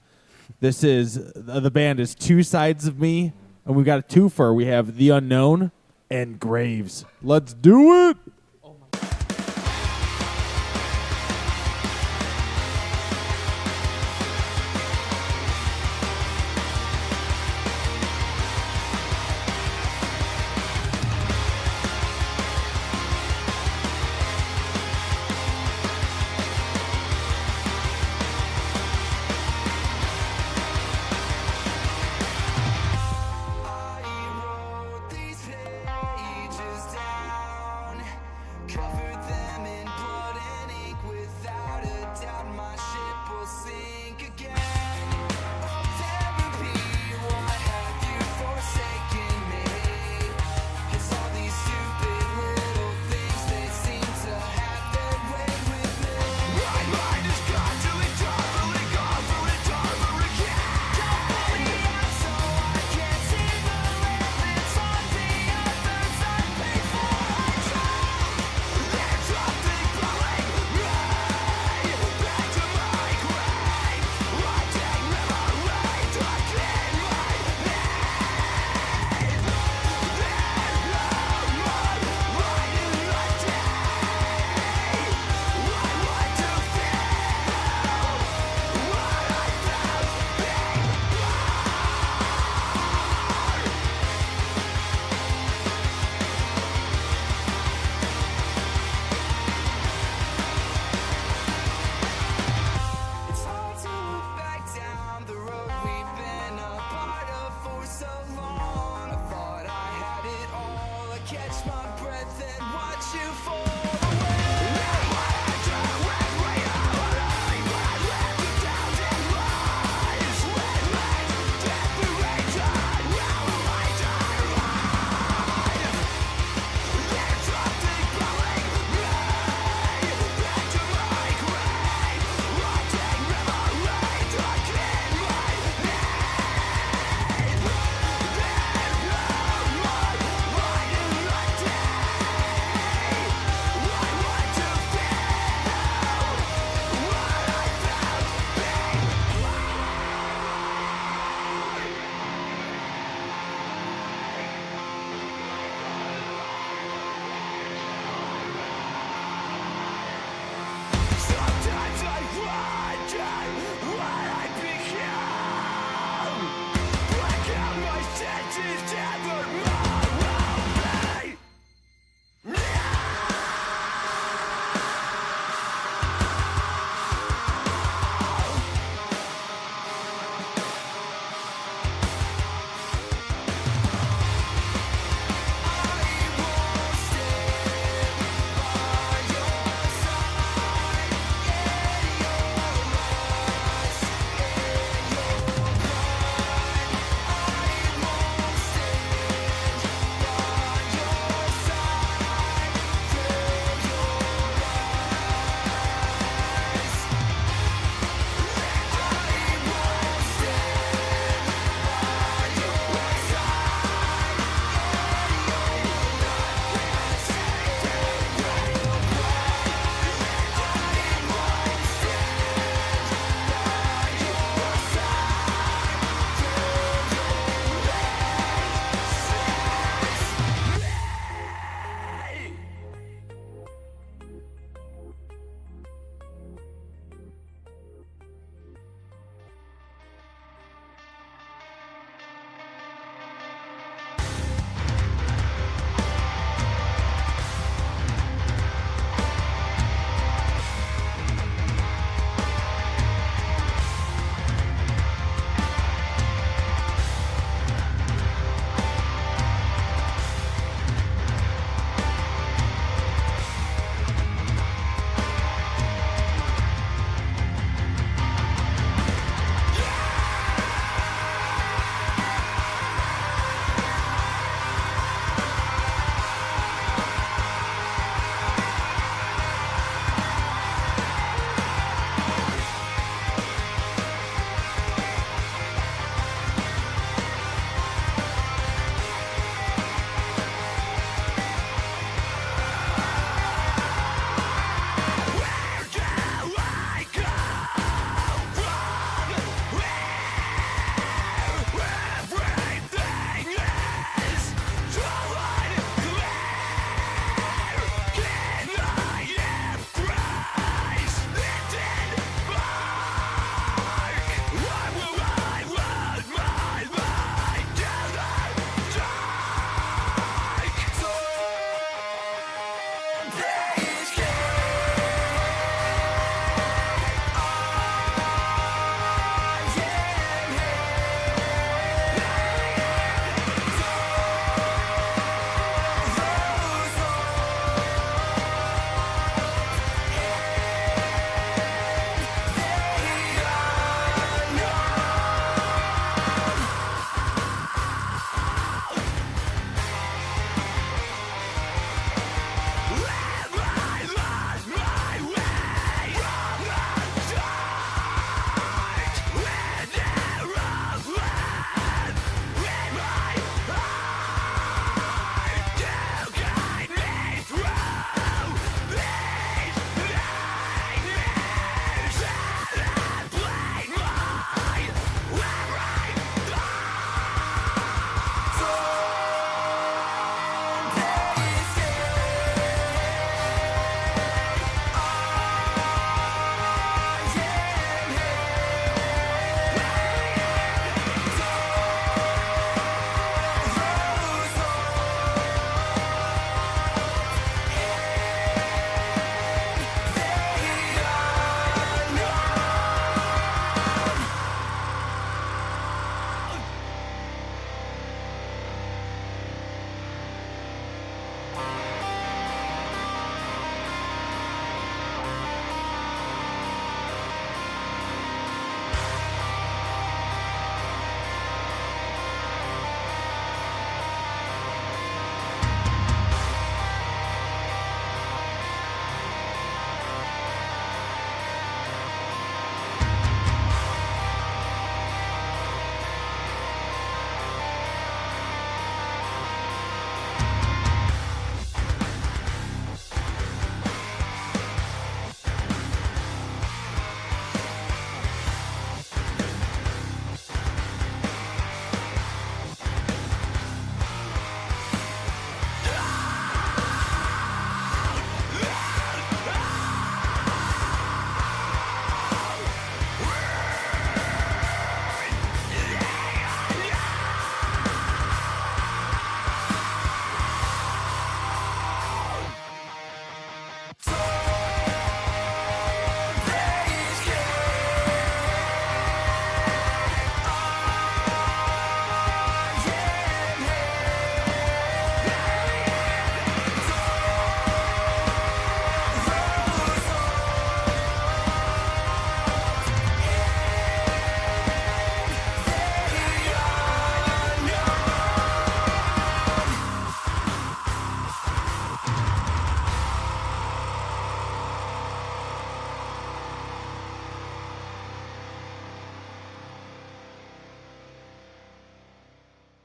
This is the band is Two Sides of Me, and we've got a twofer. We have The Unknown and Graves. Let's do it.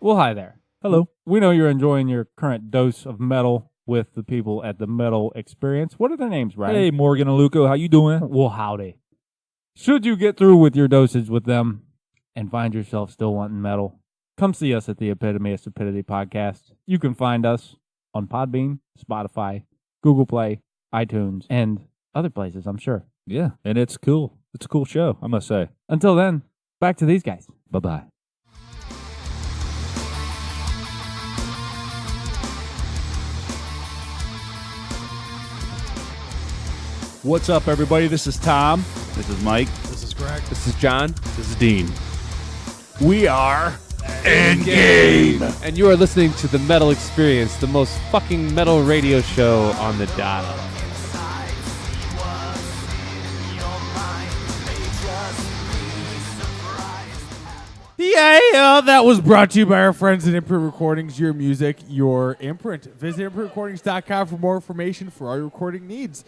Well, hi there. Hello. We know you're enjoying your current dose of metal with the people at the Metal Experience. What are their names, Ryan? Hey, Morgan and Luco, how you doing? Well, howdy. Should you get through with your dosage with them and find yourself still wanting metal, come see us at the Epitome of Stupidity podcast. You can find us on Podbean, Spotify, Google Play, iTunes, and other places, I'm sure. Yeah, and it's cool. It's a cool show, I must say. Until then, back to these guys. Bye-bye. What's up, everybody? This is Tom. This is Mike. This is Greg. This is John. This is Dean. We are Endgame. And you are listening to The Metal Experience, the most fucking metal radio show on the dial. Yeah, that was brought to you by our friends at Imprint Recordings, your music, your imprint. Visit imprintrecordings.com for more information for all your recording needs.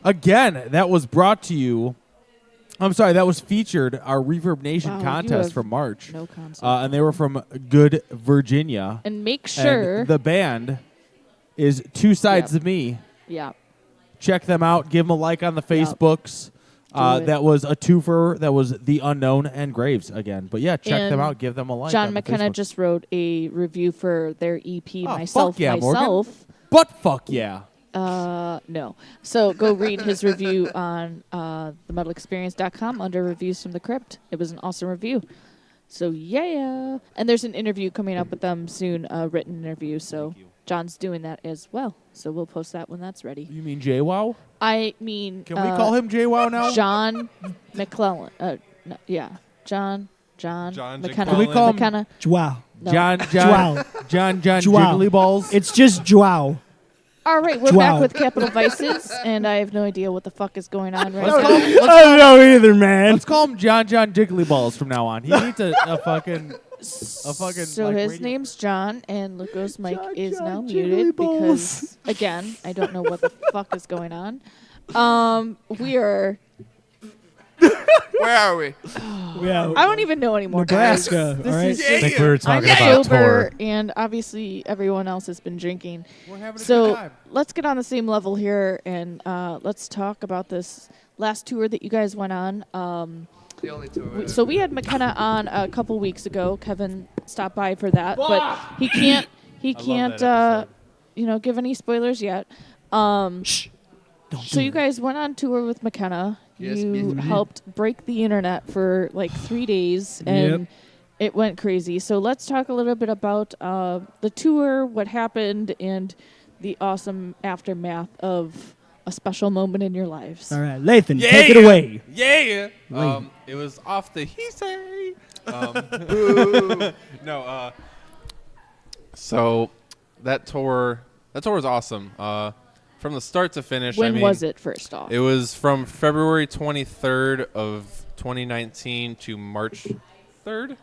Again, that was brought to you. That was featured our Reverb Nation contest from March. No concept. And they were from Good, Virginia. And make sure And the band is Two Sides of Me. Yeah. Check them out. Give them a like on the Facebooks. That was a twofer. That was The Unknown and Graves again. But yeah, check them out. Give them a like. John on McKenna the just wrote a review for their EP, Fuck yeah, Morgan. But fuck yeah. No. So go read his review on themetalexperience.com under Reviews from the Crypt. It was an awesome review. So yeah. And there's an interview coming up with them soon, a written interview. So John's doing that as well. So we'll post that when that's ready. You mean JWoww? I mean... Can we call him JWoww now? John McClellan. No, yeah. John McKenna. Can we call him McKenna? Joao. No. John Joao. Jiggly Balls? It's just Joao. All right, we're Joao. back with Capital Vices, and I have no idea what the fuck is going on right now. I don't know either, man. Let's call him John Jiggly Balls from now on. He needs a fucking... So like, his radio. name's John, and Luco's mic is now muted because, again, I don't know what the fuck is going on. We are... Where are we? I don't even know anymore. Nebraska, Guys. all right? This is I think we were talking I'm about sober, tour. and obviously everyone else has been drinking. We're having a so good time. let's get on the same level here, and let's talk about this last tour that you guys went on. The only tour. So we had McKenna on a couple weeks ago. Kevin stopped by for that, but he can't give any spoilers yet. So you guys went on tour with McKenna. Yes, You yes. helped break the internet for like 3 days, and it went crazy. So let's talk a little bit about the tour, what happened, and the awesome aftermath of a special moment in your lives. All right, Lathan, take it away. Yeah. Lathan. It was off the he say. No. So that tour was awesome. From the start to finish. When was it, first off? It was from February 23rd of 2019 to March 3rd?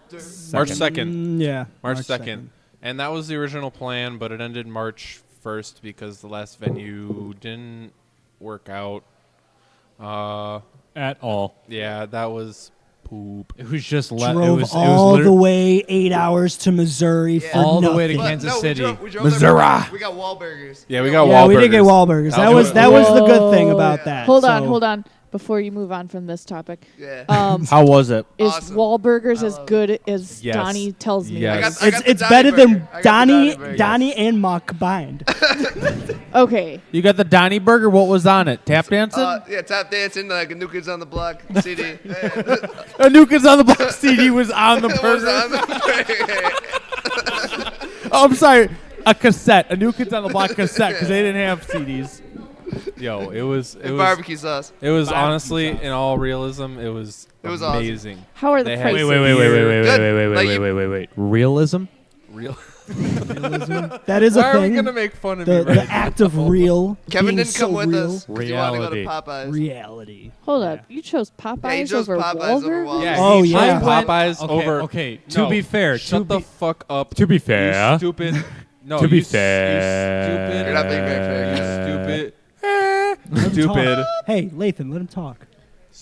March 2nd. Yeah. March 2nd. And that was the original plan, but it ended March 1st because the last venue didn't work out. At all. Yeah, that was poop. It was just Drove all the way 8 hours to Missouri for all nothing. the way to Kansas City. We drove Missouri. there. We got Wahlburgers. Yeah, we got Wahlburgers. Yeah, we did get Wahlburgers. That was the good thing about that. Hold on. Before you move on from this topic. Yeah. How was it? Is Awesome. Wahlburgers as good as Yes. Donnie tells me? Yes. I got the It's Donnie better than burger. I got the burger. Donnie and Mock combined. Okay. You got the Donnie Burger. What was on it? Tap dancing? Yeah, tap dancing like a New Kids on the Block CD. A New Kids on the Block CD was on the It was burger. on the Oh, I'm sorry. A cassette. A New Kids on the Block cassette because they didn't have CDs. Yo, it was barbecue sauce. It was Barbecue honestly, sauce. in all realism, it was awesome. amazing. How are the They had prices? Wait. Realism? Real. That is a Why thing. are we gonna make fun of the, me right the act of real. Kevin being didn't come so with real. us. 'cause he wanted to go to Reality. Popeyes. Reality. Hold up. You chose Popeyes, Yeah, he chose over Popeyes over Wahlburgers? Wahlburgers. Yeah, Oh, he yeah. chose Popeyes Okay, over. okay, to No, be fair, shut the fuck up. to be You fair. stupid. No, To be you fair. You're not being very fair. You stupid. Let him Stupid. talk. Hey, Lathan, let him talk.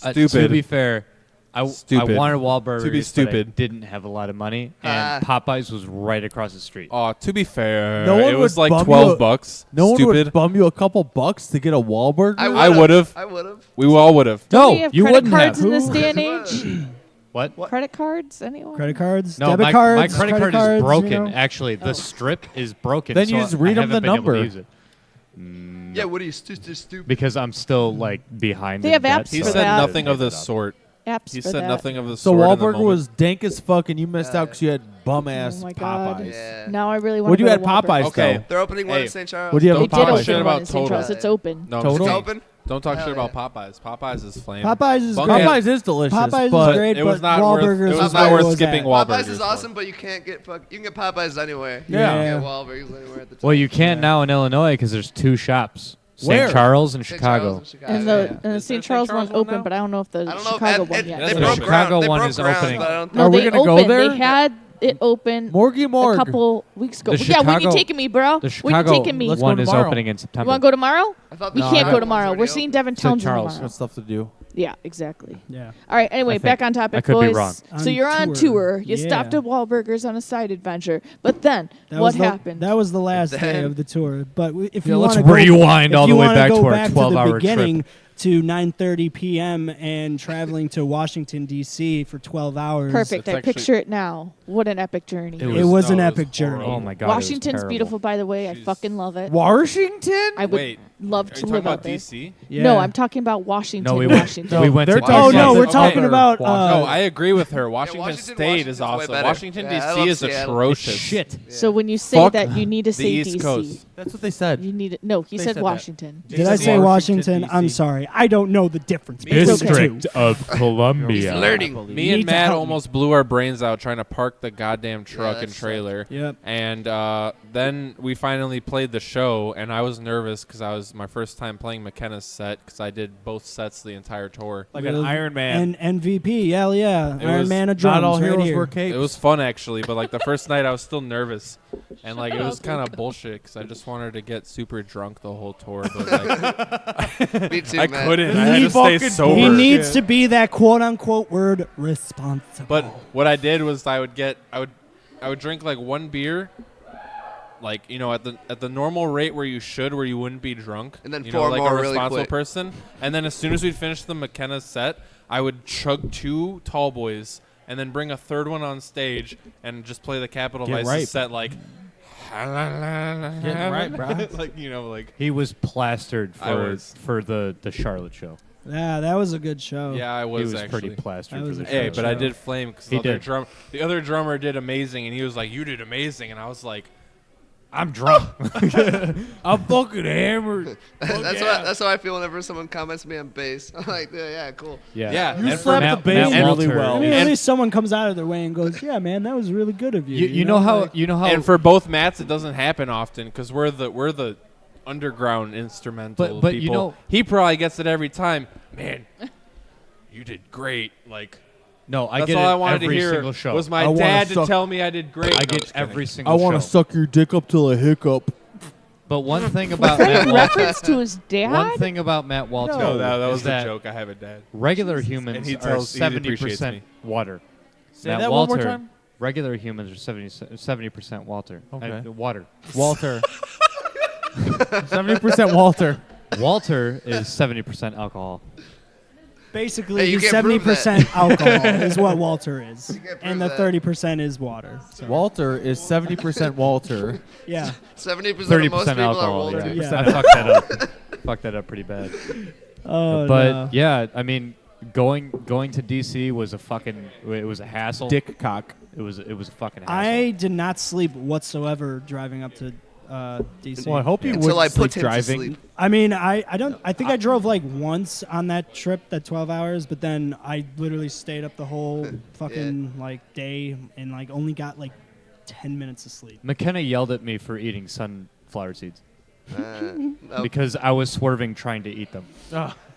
To be Stupid. fair, I Stupid. wanted Wahlburgers, To be but I stupid. didn't have a lot of money, and Popeyes was right across the street. Oh, to be fair, No one it was would like bum you $12. No one Stupid. would bum you a couple bucks to get a Wahlburger. I would have. I would have. We all would have. Don't we have you credit wouldn't cards have. in this day and age? What? Credit cards? Anyone? Credit cards, No, debit my cards, credit card cards, is broken. you know? Actually, the strip is broken. Then so you just read I 'em the haven't been able to number. use it. Yeah, what are you stupid? Because I'm still like behind. They in have debt, apps He for so said that. nothing of the sort. Apps He for said that. nothing of the So sort. in the Wahlburger moment. was dank as fuck, and you missed out because you had bum ass Oh my God. Popeyes. Yeah. Now I really want What to do you go had to Popeyes Wahlburgers. Okay. though? They're opening one Hey. in St. Charles. What do you have They at did Popeyes? Shit open about one in St. Charles. Total. It's open. No, Total? It's okay. open. Don't talk Hell shit about yeah. Popeyes. Popeyes is flame. Popeyes is Bunk great. it. Popeyes is delicious, Popeyes but is great, it was but not worth. Wahlburgers It was is not where worth it was skipping at. Wahlburgers. Popeyes is awesome, but you can't get Popeyes anywhere. Yeah. You Yeah. can get Wahlburgers anywhere at the time. Well, you can now in Illinois because there's 2 shops: Where? St. Charles and St. Chicago. Charles and Chicago. And yeah. the Is there St. a Charles St. one Charles one open, now? but I don't know if the I don't know Chicago if one it, yet. they The broke Chicago ground. They one broke is ground, opening. but I don't No, Are we they gonna go opened. there? They had it open Morgie a Morg. couple weeks ago. The Yeah, when you Chicago- taking me, bro? The When you Chicago taking me? Let's go one is tomorrow. opening in You September. want to go tomorrow? I thought We the can't Chicago go one's tomorrow. already We're seeing Devin St. Townsend Charles. tomorrow. Got stuff to do. Yeah, exactly. Yeah. All right. Anyway, I back think. on topic, I could be boys. wrong. So On you're on tour. tour. You Yeah. stopped at Wahlburgers on a side adventure, but then That what was the- happened? That was the last Then- day of the tour. But if Yeah, you let's want to rewind all the way back go to our back 12-hour the trip. beginning to 9:30 p.m. and traveling to Washington D.C. for 12 hours. Perfect. It's I actually- picture it now. What an epic journey. It was an no, it epic was journey. horrible. Oh my god! it was Washington's terrible. beautiful, by the way. I Jeez. fucking love it. Washington? I would Wait, love Are to you talking live about out there. DC? Yeah. No, I'm talking about Washington. No, we went. Washington. We went They're to. talking Oh DC. no, we're Okay. talking about. No, I agree with her. Washington, Washington- State Washington's is way awesome. better. Washington Yeah, I DC love is Seattle. atrocious. Shit. So when you say Fuck that, you need to the say East DC. Coast. That's what they said. You need it. No, he They said said that. Washington. Did I say Washington? I'm sorry. I don't know the difference between the District two. of Columbia. He's learning. Me You and need to Matt help me. almost blew our brains out trying to park the goddamn truck that and sucked. trailer. Yep. And then we finally played the show, and I was nervous because I was my first time playing McKenna's set because I did both sets the entire tour. Like an Iron Man. And MVP, hell yeah. It Iron was Man of drums. Not all right heroes here. wear capes. It was fun actually, but like the first night I was still nervous, and like it was kind of bullshit because I just wanted to get super drunk the whole tour, but like Me too, I man. couldn't. I had to stay fucking sober. He needs to be that quote unquote word responsible. But what I did was I would drink like one beer, like at the normal rate where you wouldn't be drunk, And then you four know, like more a really responsible quick. person. And then as soon as we'd finish the McKenna set, I would chug 2 tall boys and then bring a third one on stage and just play the Capital Get Vices ripe. set like. Getting ripe, bro. Like like He was plastered I was. for the Charlotte show. Yeah, that was a good show. yeah, I He was was actually pretty plastered That for was the a show. Hey, but I show. did flame because He did. the other drummer did amazing, and he was like, "You did amazing," and I was like, I'm drunk. I'm fucking hammered. That's how I feel whenever someone comments me on bass. I'm like, yeah, cool. Yeah. "Yeah." You and slapped for- the bass Matt really Walter well. I mean, is- at least someone comes out of their way and goes, "Yeah, man, that was really good of you." You know how like- you know how And for both Matts, it doesn't happen often because we're the underground instrumental But people. you know- he probably gets it every time. Man, you did great. Like no, I that's get all it I wanted every to hear single show. was my I wanna dad to suck- tell me I did great. I No, get just kidding. every single I show. want to suck your dick up till I hiccup. But one thing about Was that Matt in Walter, reference to his dad? one thing about Matt Walter, No, that is was that a joke. I have a dad. regular And humans he are tells- he appreciates 70% me. water. Say Matt that one more Walter, time. Regular humans are 70% Walter. Okay. Water. Walter. 70% Walter. Walter is 70% alcohol. basically Hey, you he's can't prove 70% alcohol is what Walter is, You can't and the prove that. 30% is water. So. Walter is 70% Walter. Yeah. 70% of 30% most people are alcohol. Walter. Yeah. I fucked that up. Fucked that up pretty bad. Oh, but no. yeah, I mean, going to DC was it was a hassle. Dick cock. It was a fucking hassle. I did not sleep whatsoever driving up to DC. Well, I hope you Until wouldn't I put sleep him to driving. sleep. I mean, I think I drove like once on that trip, that 12 hours, but then I literally stayed up the whole fucking like day and like only got like 10 minutes of sleep. McKenna yelled at me for eating sunflower seeds Oh. because I was swerving trying to eat them.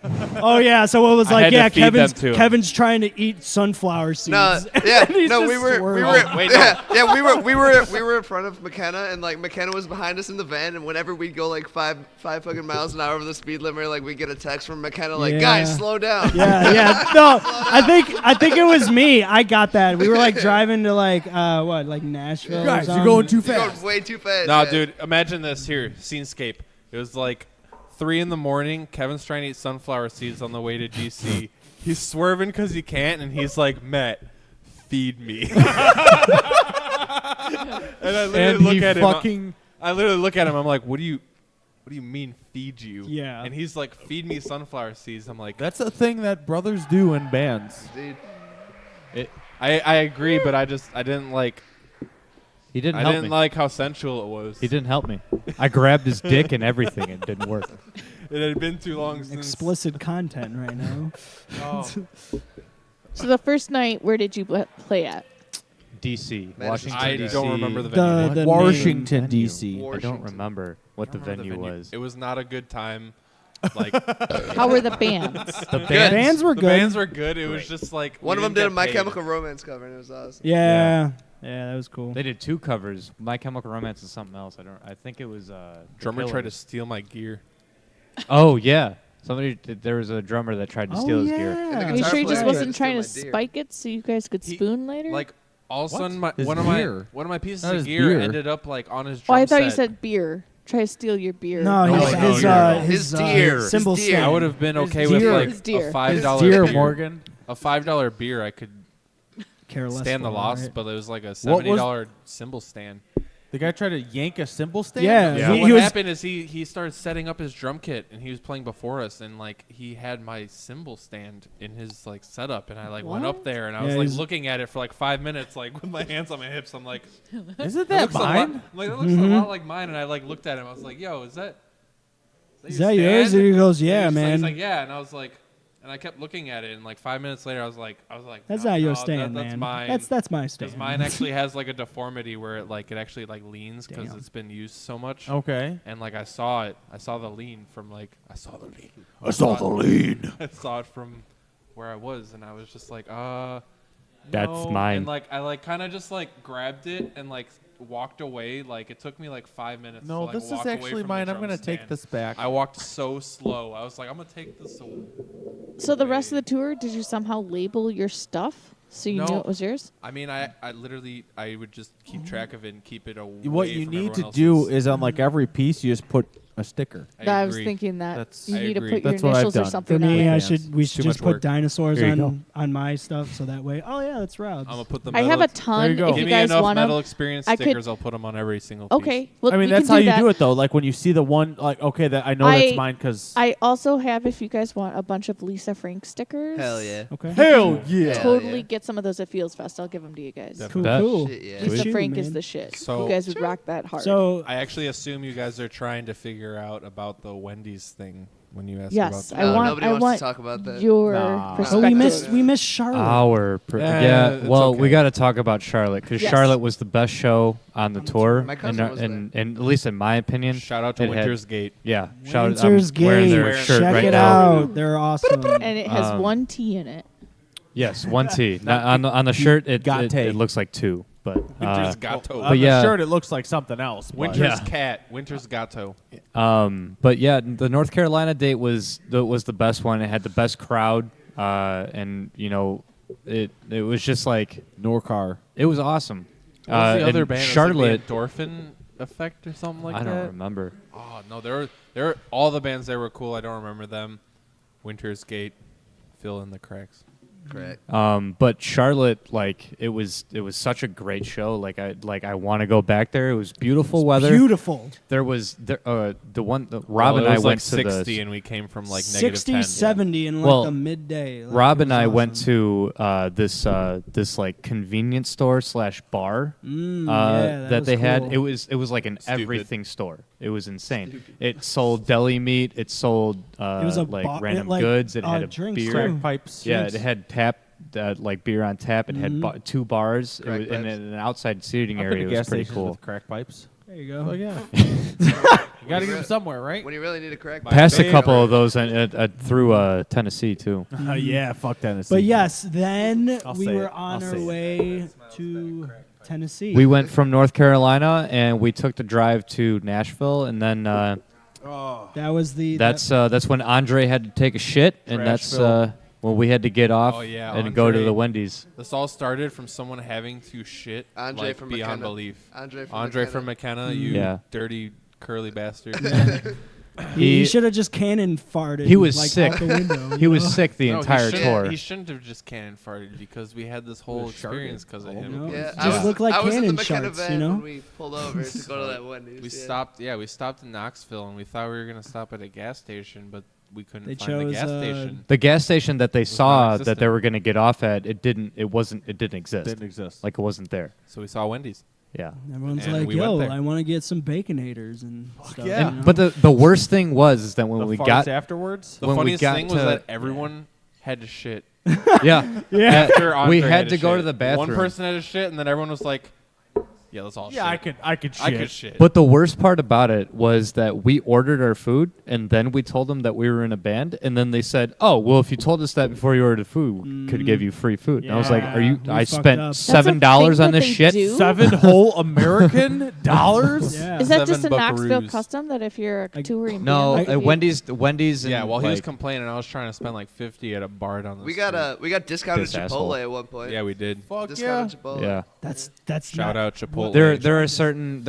Oh yeah, so it was I like, had to feed them to him. Kevin's trying to eat sunflower seeds. No, And yeah, he's no, just we were, swirling. we were in front of McKenna, and like McKenna was behind us in the van, and whenever we'd go like five fucking miles an hour over the speed limit, like we get a text from McKenna like, Yeah. guys, slow down. Yeah. No, I think it was me. I got that. We were like driving to like Nashville. Guys, or you're going something. too You're fast. going way too fast. No, man. dude, imagine this here. Scenescape. It was like 3 a.m. Kevin's trying to eat sunflower seeds on the way to DC. He's swerving because he can't, and he's like, Matt, feed me. And I literally look at him. I'm like, what do you mean feed you? Yeah. And he's like, feed me sunflower seeds. I'm like, That's a thing that brothers do in bands. Dude. I agree, but I didn't like. He didn't I help didn't me. like how sensual it was. He didn't help me. I grabbed his dick and everything. It didn't work. It had been too long since. Explicit content right now. Oh. So the first night, where did you play at? D.C. Madison Washington. I D.C. don't remember the venue. The Washington, main D.C. I don't Washington. remember what the venue was. It was not a good time. Like How were the bands? The bands were the good. bands were good. It was just like One we of them didn't did a get My paid. Chemical Romance cover, and it was awesome. Yeah, that was cool. They did 2 covers. My Chemical Romance and something else. I think it was. Drummer The tried to Killers. steal my gear. Oh yeah. There was a drummer that tried to steal his gear. And the Are you guitar sure he player just tried wasn't to steal trying my to deer. spike it so you guys could spoon later? Like all of a sudden, His one gear. of my pieces Not of his gear beer. ended up like on his drum I thought set. you said beer. Try to steal your beer. No, No, his no, his deer. symbol His deer. I stand. would have been His okay with deer. like His deer. a $5 Dear beer. Morgan. A $5 beer, I could Care less stand the for, loss, right? but it was like a What was- $70 cymbal stand. The guy tried to yank a cymbal stand? Yeah. So He what was- happened is he started setting up his drum kit, and he was playing before us, and like he had my cymbal stand in his like setup, and I like went up What? there, and I Yeah, was like he's- looking at it for like 5 minutes, like with my hands on my hips. I'm like, Isn't that looks a lot- mine? I'm like, it looks a lot like mine, and I like looked at him. I was like, yo, is that Is your that yours? stand? And he goes, And yeah, he's like- man. He's like, yeah, and I was like, and I kept looking at it, and like 5 minutes later, I was like, That's no, not your no, stand, that's man. mine. That's my stand. Because mine actually has like a deformity where it actually like leans because Damn. it's been used so much. Okay. And like I saw it. I saw the lean from like I saw the lean. I saw the lean. I saw it from where I was, and I was just like, That's no. mine. And like I like kind of just like grabbed it and like walked away. Like it took me like 5 minutes. No, to, like, this is walk away actually from the mine. I'm drum going to take stand. this back. I walked so slow. I was like, I'm gonna take this. So the rest of the tour, did you somehow label your stuff so you No. knew it was yours? I mean, I literally I would just keep track of it and keep it away. What you from need to everyone do else's. is on like every piece, you just put a sticker. I was agree. thinking that That's- you I need agree. to put your That's what I've initials or done. something For me, on I it. we It's should too just much put work. dinosaurs There you on my stuff, so that way, oh yeah, that's Rob's. I'm gonna put the. I have metal- a ton. you go. If Give you me guys enough want metal them, experience I could- stickers. I'll put them on every single piece. Okay. Well, I mean, we that's can how you that. do it, though. Like when you see the one, like, okay, that I know that's mine because. I also have, if you guys want, a bunch of Lisa Frank stickers. Hell yeah. Okay. Hell yeah. Totally get some of those at Feels Fest. I'll give them to you guys. Cool, Bet. cool. Shit, yeah. Lisa Sweet. Frank is Man. the shit. So- you guys would rock that hard. So I actually assume you guys are trying to figure out about the Wendy's thing when you asked yes, about I that. want. nobody I wants to want talk about that. your Nah. perspective. oh, we missed Charlotte. Yeah, it's well, we okay. got to talk about Charlotte because Yes. Charlotte was the best show on the tour, My cousin was and at least in my opinion. Shout out to it had- Winter's Gate. Yeah, shout out. Winter's I'm wearing Gate. their shirt Check right it now. out. They're awesome. and it has Um, one T in it. Yes, one T. Now, on the shirt, it Gatte. looks like 2, but Winter's Gato. On the yeah. shirt, it looks like something else. but- Winter's Yeah. Cat. Winter's Gato. But yeah, the North Carolina date was the best one. It had the best crowd, and you know, it was just like Norcar. it was awesome. What was the and other band? Charlotte. It was like the Endorphin Effect or something like I that. don't remember. Oh no, there were all the bands there were cool. I don't remember them. Winter's Gate, fill in the cracks. Correct. But Charlotte, like it was such a great show. I want to go back there. It was beautiful weather. Beautiful. There was the one Rob Well, and it I was went like to 60 the and we came from like 60, -10. 70 in like Well, the midday. Like, Rob it and was I went awesome. to this like convenience store / bar yeah, that that was they had. cool. It was like an Stupid. everything store. It was insane. It sold deli meat. It sold It was a like bar- random like, goods. It had a drinks, beer. too. Crack pipes. Yeah, Drinks. it had tap. Like beer on tap. It had 2 bars. It Crack was in pipes. an outside seating I've been area. to It gas was pretty stations cool. with crack pipes. There you go. Oh yeah. You got to get him somewhere, right? When you really need a crack. Passed a couple of those through Tennessee too. Yeah, fuck Tennessee. But yes, then I'll we say were it. on I'll our say it. way to Tennessee. We went from North Carolina and we took the drive to Nashville, and then That was the. that's when Andre had to take a shit, and that's Trashville. when we had to get off Oh yeah, and go to Andre- the Wendy's. This all started from someone having to shit Andre like from beyond McKenna. belief. Andre from McKenna, you Yeah. dirty curly bastard. He should have just cannon farted. He was like, sick. Out the window, He you was know? sick the No, entire he tour. He shouldn't have just cannon farted because we had this whole experience because of him. No, Yeah, it just looked like I was in the cannon McKenna sharks, van you know? when we pulled over to go to that Wendy's. We yeah. stopped in Knoxville and we thought we were gonna stop at a gas station, but we couldn't They find the chose, gas station. The gas station that they was saw that non-existent. they were going to get off at, it didn't exist. Didn't exist. Like it wasn't there. So we saw Wendy's. Yeah. Everyone's And like, we yo, went there. I want to get some Baconators and stuff. yeah. you know? But the worst thing was that when The we farts got afterwards. The when we funniest got thing was to- that everyone had to shit. yeah. After Andre we had to go shit. to the bathroom. One person had to shit, and then everyone was like, "Yeah, let's all shit." Yeah, I could shit. I could shit. But the worst part about it was that we ordered our food, and then we told them that we were in a band, and then they said, "Oh, well, if you told us that before you ordered food, we could give you free food." And I was like, "Are you? we I fucked spent up. $7 on this they shit." do? 7 whole American dollars. Yeah. Is that just a $7 Knoxville buckaroos. custom that if you're a touring No, band, Wendy's. Yeah, and, while he was like, complaining, I was trying to spend like 50 at a bar down the We street. got discounted This Chipotle asshole. at one point. Yeah, we did. Fuck Discounted yeah. Chipotle. Yeah. That's Shout not, out Chipotle. There are certain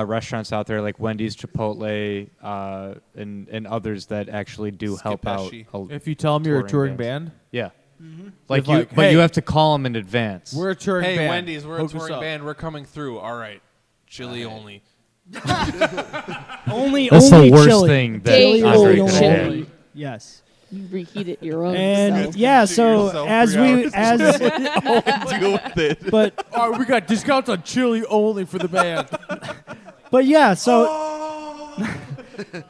restaurants out there like Wendy's, Chipotle, and others that actually do help out. Skipeshy. If you tell them you're a touring bands. band, Yeah. Mm-hmm. Like If you, like, but hey, you have to call them in advance. we're a touring Hey, band. Wendy's, we're a Hook us touring up. band. We're coming through. All right. Chili only. only That's the only worst chili. thing that Chili Andre only. could have had. Chili. Yes. you reheat it your own And self. yeah, so yourself as 3 we hours. as Deal with it. but Oh, we got discounts on chili only for the band. but yeah, so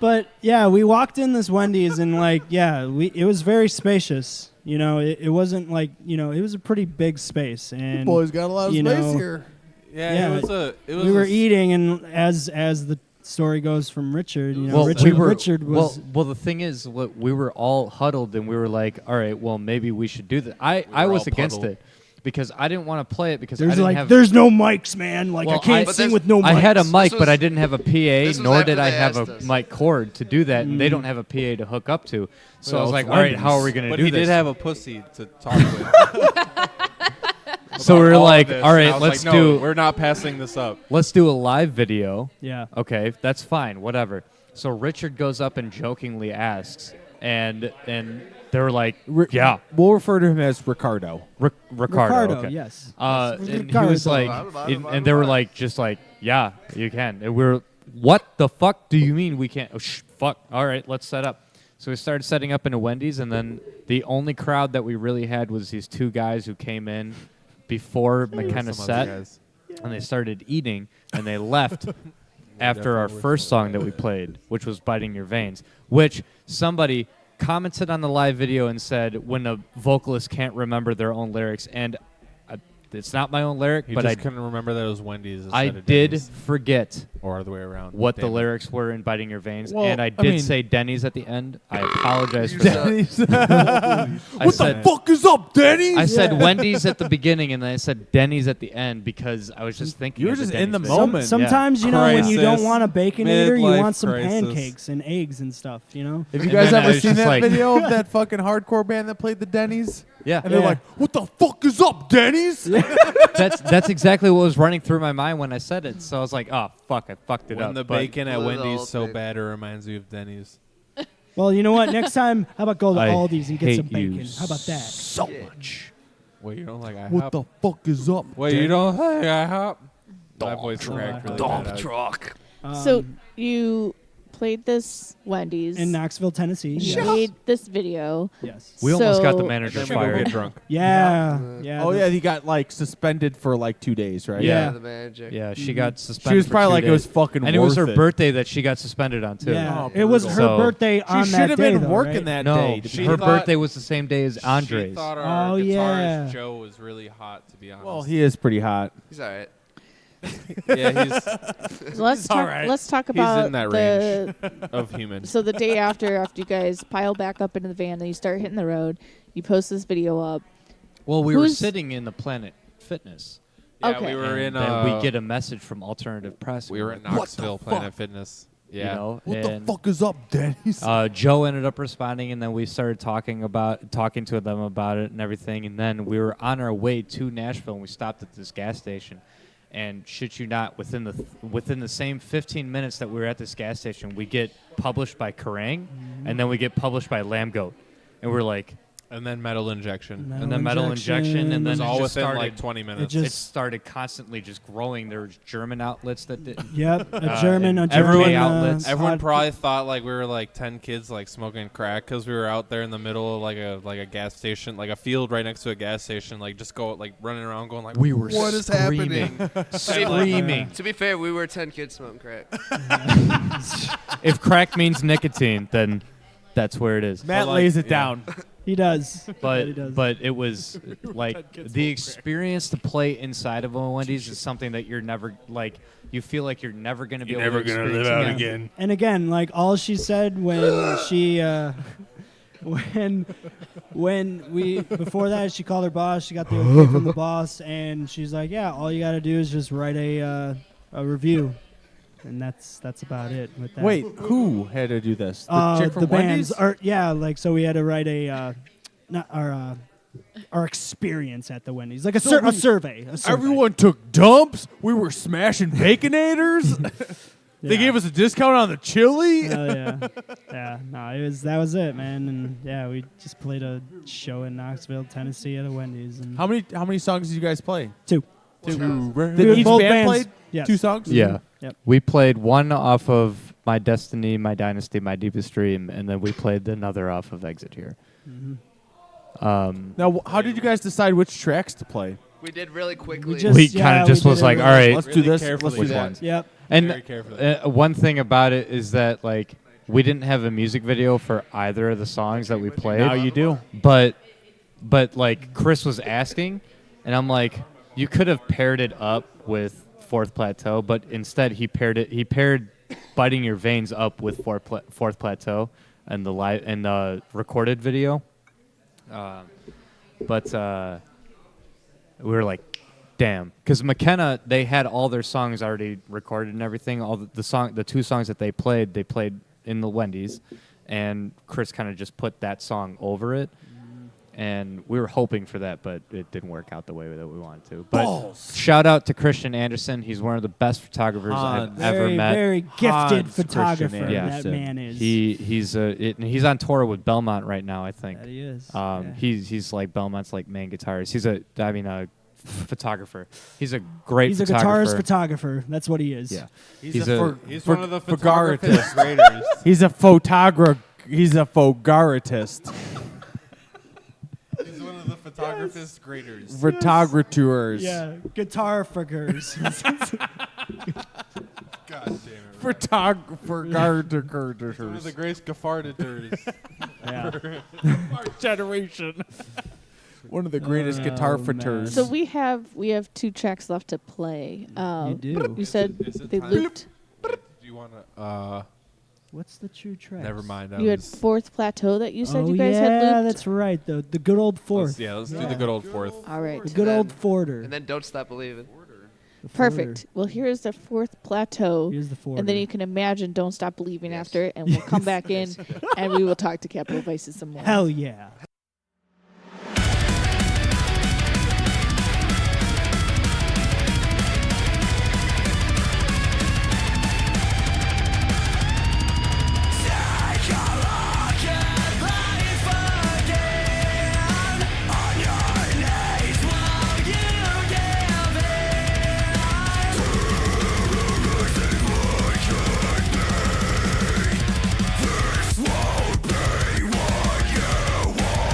but yeah, we walked in this Wendy's and like it was very spacious. You know, it wasn't like, you know, it was a pretty big space and Boys got a lot of you space know, here. Yeah, it was we were a s- eating, and as the story goes from Richard, you know, Well, Richard was well. The thing is, we were all huddled, and we were like, "All right, well, maybe we should do that." I was all against puddled. it because I didn't want to play it because I there's didn't like have. there's no mics, man. Like Well, I can't But sing there's- with no mics. I had a mic, This but I was- didn't have a PA, this was nor after did I they have asked a us. mic cord to do that, and they don't have a PA to hook up to. So I was Well, like, it's "All right, how are we Wendy's." going to But do he this?" did have a pussy to talk with. So we were About all like, of this, "All and right, I was let's like, no, do. We're not passing this up. Let's do a live video." Yeah. Okay, that's fine, whatever. So Richard goes up and jokingly asks, and they were like, "Yeah, We'll refer to him as Ricardo. Ricardo." Okay. yes. And he Ricardo. was like, and they were like, just like, "Yeah, you can." And we were, "What the fuck do you mean we can't?" Oh, fuck. All right, let's set up. So we started setting up in a Wendy's, and then the only crowd that we really had was these two guys who came in before McKenna Some other set, guys. and they started eating, and they left after our first song that we played, which was "Biting Your Veins," which somebody commented on the live video and said when a vocalist can't remember their own lyrics, and it's not my own lyric, He but just I couldn't remember that it was Wendy's. I instead of did Denny's. forget or the way around. what the Damn it. lyrics were in "Biting Your Veins," Well, and I I did mean- say Denny's at the end. I apologize for Denny's. that. I What said- the fuck is up, Denny's? I said Wendy's at the beginning, and then I said Denny's at the end because I was just thinking. You were of just Denny's in the video. moment. Sometimes you know when you don't Crisis. want a baconator, you Midlife want some crisis. pancakes and eggs and stuff. You know. Have you And guys then I ever was seen just that like- video of that fucking hardcore band that played the Denny's? Yeah. And they're Yeah. like, "What the fuck is up, Denny's?" That's exactly what was running through my mind when I said it. So I was like, "Oh fuck, I fucked it When up." the but bacon at Blew the Wendy's whole so thing. bad it reminds me of Denny's. Well, you know what? Next time, how about go to I Aldi's and get some hate you bacon? How about that? so much. Wait, you don't like IHOP? What the fuck is up? Wait, you don't like IHOP? My voice truck. cracked really Dump bad. truck. So you played this Wendy's in Knoxville, Tennessee. You Yes. made this video. Yes. We almost got the So- manager And then we go fired. get drunk. Yeah. Oh yeah, he got like suspended for like 2 days, right? Yeah. The manager. Yeah, she got suspended. She was for probably 2 like, it was days. fuking and it was her worth it. birthday that she got suspended on too. Yeah. Oh, It was her So- birthday She on should that have day, been though, working right? that No, day. to She be her thought- birthday was the same day as She Andre's. thought our Oh, guitarist yeah. Joe was really hot, to be honest. Well, he is pretty hot. He's all right. Yeah, he's. Let's talk. alright. Let's talk He's about in that the range of human. So the day after you guys pile back up into the van and you start hitting the road, you post this video up. Well, we were Who's- sitting in the Planet Fitness. Yeah, Okay. we were in. And then we get a message from Alternative Press. We were and at we're like, Knoxville Planet Fitness. Yeah. You know, What the and, fuck is up, Denny's? Joe ended up responding, and then we started talking to them about it and everything. And then we were on our way to Nashville, and we stopped at this gas station. And shit you not, within the same 15 minutes that we were at this gas station, we get published by Kerrang, and then we get published by Lamb Goat, and we're like. And then metal injection. And then metal injection, and then It was all it within started, like 20 minutes. It started constantly just growing. There was German outlets that did. Yep, a and German everyone outlets. Everyone probably thought like we were like 10 kids like smoking crack because we were out there in the middle of like a gas station, like a field right next to a gas station, like just running around going like, we were what is screaming. happening? Screaming. To be fair, we were 10 kids smoking crack. If crack means nicotine, then that's where it is. Matt lays it down. He does. But he does. but it was like the experience to play inside of a Wendy's is something that you're never like. You feel like you're never going to be able to experience again. And again, like all she said when she when we before that she called her boss, she got the okay from the boss, and she's like, yeah, all you got to do is just write a review. And that's about it with that. Wait, who had to do this? The chick from the Wendy's? bands. Like so we had to write not our experience at the Wendy's, like a survey. Everyone took dumps. We were smashing Baconators. They Yeah. gave us a discount on the chili. Oh yeah, yeah. No, that was it, man. And yeah, we just played a show in Knoxville, Tennessee, at a Wendy's. And How many songs did you guys play? Two. Did each Both band bands- play yes. 2 songs? Yeah. Yep. We played one off of My Destiny, My Dynasty, My Deepest Dream, and then we played another off of Exit Here. Now, how did you guys decide which tracks to play? We did really quickly. We kind of just was like, all right, let's do this. Let's do which that. ones? Yep. And Very carefully. one thing about it is that like we didn't have a music video for either of the songs that we played. Now you do. But like Chris was asking, and I'm like, you could have paired it up with Fourth Plateau, but instead he paired Biting Your Veins up with Fourth Plateau and the recorded video. But we were like, damn, because McKenna, they had all their songs already recorded and everything. All the 2 songs that they played in the Wendy's, and Chris kind of just put that song over it. And we were hoping for that, but it didn't work out the way that we wanted to. But Balls. shout out to Christian Anderson. He's one of the best photographers I've ever met. Very gifted Hans photographer. Christian That Anderson. man is. He's on tour with Belmont right now, I think. That he is. He's like Belmont's like main guitarist. He's a photographer. He's a great He's a photographer. guitarist photographer. That's what he is. Yeah. He's He's one of the photographers graders. He's a He's a phogaritist. He's one of the photographers graders. Photograteurs. Yeah, guitar friggers. God damn it. Photogrators. One of the greatest gaffardators. Yeah. Our generation. One of the greatest guitar fritters. So we have 2 tracks left to play. You do. You said Is it they time? looped. Do you want to? What's the true track? Never mind. You had Fourth Plateau that you said Oh you guys had yeah, looped. that's right. The good old Fourth. Let's do the good old Fourth. All right. The good old Forder. And then Don't Stop Believing. The Perfect. Forder. Well, here's the Fourth Plateau. Here's the Forder. And then you can imagine Don't Stop Believing after it, and we'll come back in and we will talk to Capital Vices some more. Hell yeah. Won't be what you want.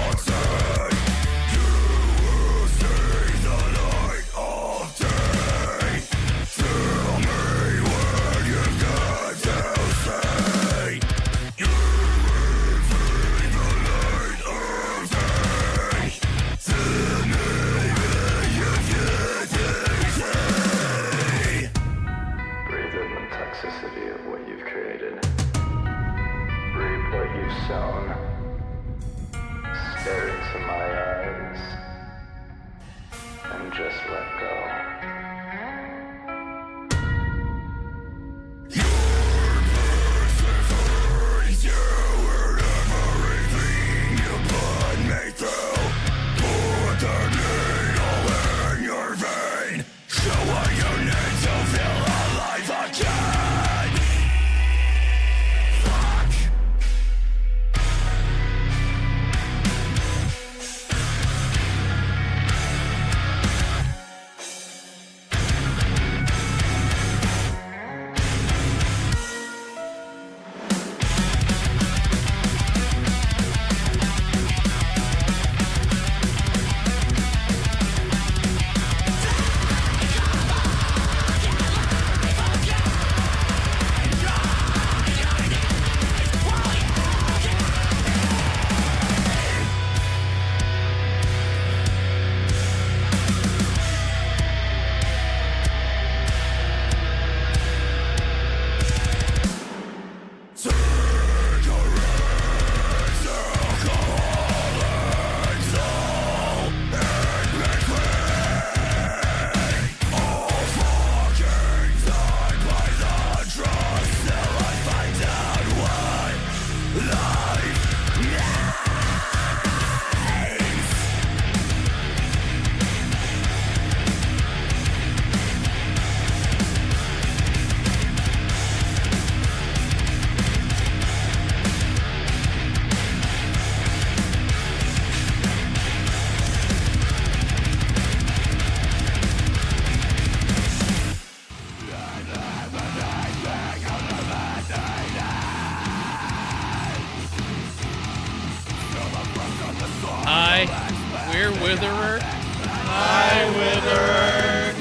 We're Witherer. Hi, Witherer.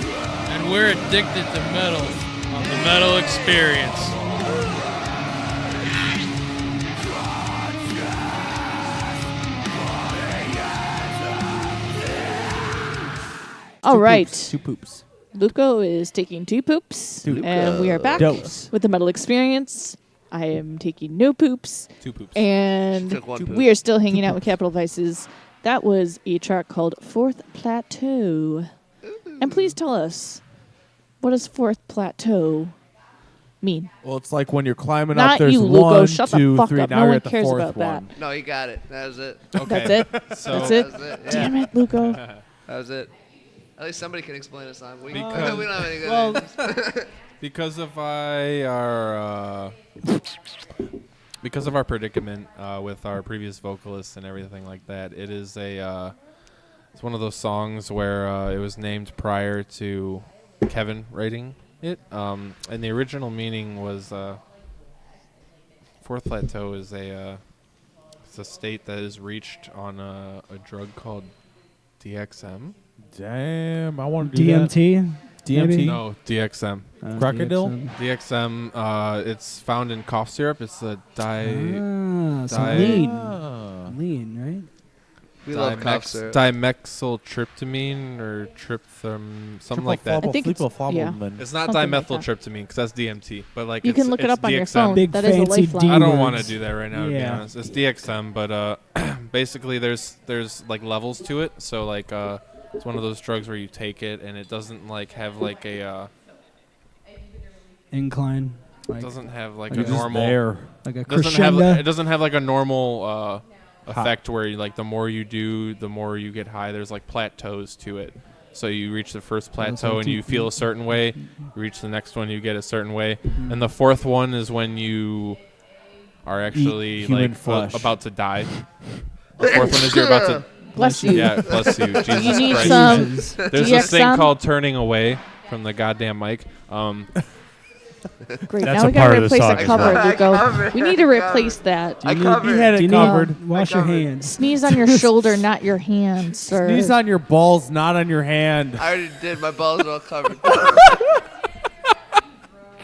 And we're addicted to metal on the Metal Experience. All right. Two poops. Luco is taking 2 poops. And we are back Dose. with the Metal Experience. I am taking no poops. 2 poops. And Took 1 poop. we are still hanging out with Capital Vices. That was a track called Fourth Plateau. And please tell us, what does Fourth Plateau mean? Well, it's like when you're climbing Not up, there's you, Lugo. 1, Shut the 2, fuck 3. up. Now No you're one at the cares 4th about that. one. No, you got it. That was it. Okay. That's it? So That's it? That was it, yeah. Damn it, Luco. That was it. At least somebody can explain a song. We don't Because- have any good names. Because of because of our predicament with our previous vocalists and everything like that, it is it's one of those songs where it was named prior to Kevin writing it, and the original meaning was Fourth Plateau is it's a state that is reached on a drug called DXM. Damn, I want to do that. DMT? DMT? No, DXM. Crocodile? DXM. It's found in cough syrup. It's a So lean, right? We love cough syrup. dimethyltryptamine or something like that. I think it's, yeah. It's not Something like that. dimethyltryptamine because that's DMT. But like You it's, can look it it's up on your DXM. phone. Big That is a fancy lifeline. I don't want to D-words. do that right now, to be Yeah. honest. It's DXM, but basically there's like levels to it. So like it's one of those drugs where you take it and it doesn't like have like a Incline. it doesn't have like You're a just normal there. Like a doesn't have crescendo. it doesn't have like a normal effect where like the more you do, the more you get high. There's like plateaus to it. So you reach the first plateau and you feel a certain way. You reach the next one, you get a certain way, and the 4th one is when you are actually human like flesh. about to die. The 4th one is you're about to. Bless you. Yeah, bless you. Jesus You need Christ. some There's this thing DXM? called turning away from the goddamn mic. Great. That's Now we a part gotta of the replace song the as cover, well. Luco. We need to replace that. I covered. You had Do it you covered. need wash your hands? Sneeze on your shoulder, not your hand, sir. Sneeze on your balls, not on your hand. I already did. My balls are all covered.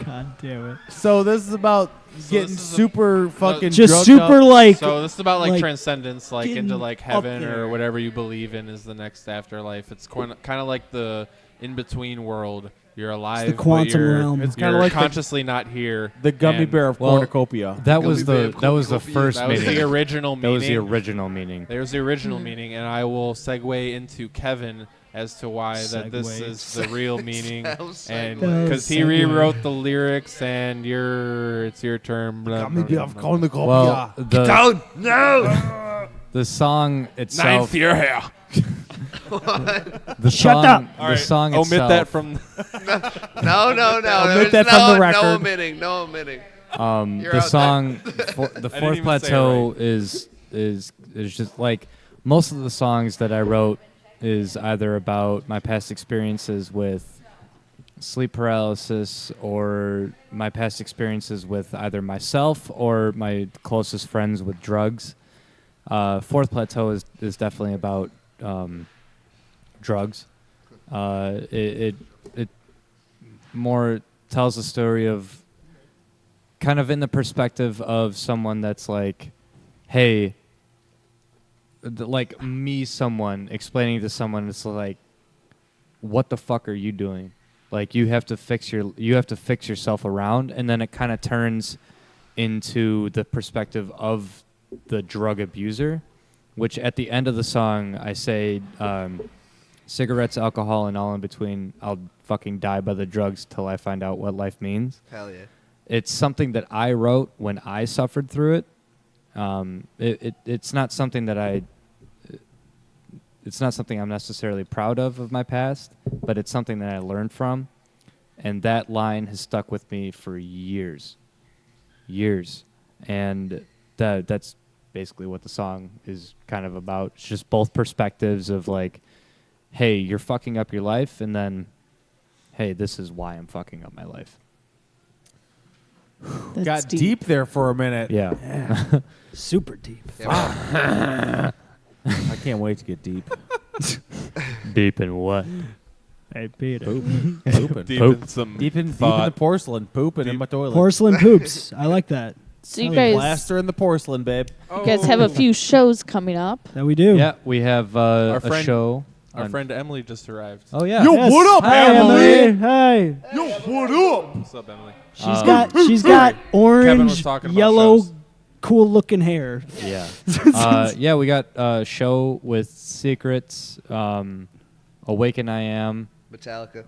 God damn it. So this is about getting this is a- super fucking Just drugged super up. like. So this is about like, like transcendence, like getting into like up heaven there. or whatever you believe in is the next afterlife. It's kind of like the in-between world. You're alive, but quantum you're, realm. It's you're kinda like the- consciously not here. The gummy and bear of Well, cornucopia. That was Gummy bear the cornucopia. first That was meaning. the original That meaning. was the original meaning. There's the original meaning, and I will segue into Kevin as to why that this Segue. is the real meaning, Segue. and Segue. because he Segue. rewrote the lyrics, and it's your turn. Blah, Gummy blah, bear blah, of blah. cornucopia. Well, No. the song itself. your hair. The Shut song, up. All The right, song omit itself. that from. No. Omit There's that from the record. No omitting. No omitting. You're The out song, didn't the Fourth even say it Plateau is just like most of the songs that I wrote is either about my past experiences with sleep paralysis or my past experiences with either myself or my closest friends with drugs. Fourth Plateau is definitely about drugs. It more tells a story of kind of in the perspective of someone that's like, hey, like me, someone explaining to someone, it's like, what the fuck are you doing? Like you have to fix yourself around, and then it kind of turns into the perspective of the drug abuser, which at the end of the song I say, cigarettes, alcohol, and all in between, I'll fucking die by the drugs till I find out what life means. Hell yeah. It's something that I wrote when I suffered through it. It's not something that it's not something I'm necessarily proud of my past, but it's something that I learned from, and that line has stuck with me for years, and that's basically what the song is kind of about. It's just both perspectives of like, hey, you're fucking up your life, and then, hey, this is why I'm fucking up my life. Got deep there for a minute. Yeah. Super deep. I can't wait to get deep. Deep in what? Hey, Peter. Pooping. Deep in some Deep in thought. the porcelain. Pooping in my toilet. Porcelain poops. I like that. So you Oh, guys, Blaster in the porcelain, babe. you guys have a few shows coming up. That we do. Yeah, we have Our a friend- show. Our on- friend Emily just arrived. Oh yeah. Yo, Yes. what up, Hi, Emily? Hey. Yo, what up? What's up, Emily? She's got Kevin was orange, talking about yellow, shows. cool looking hair. Yeah. Yeah, we got a show with Secrets, Awaken I Am, Metallica.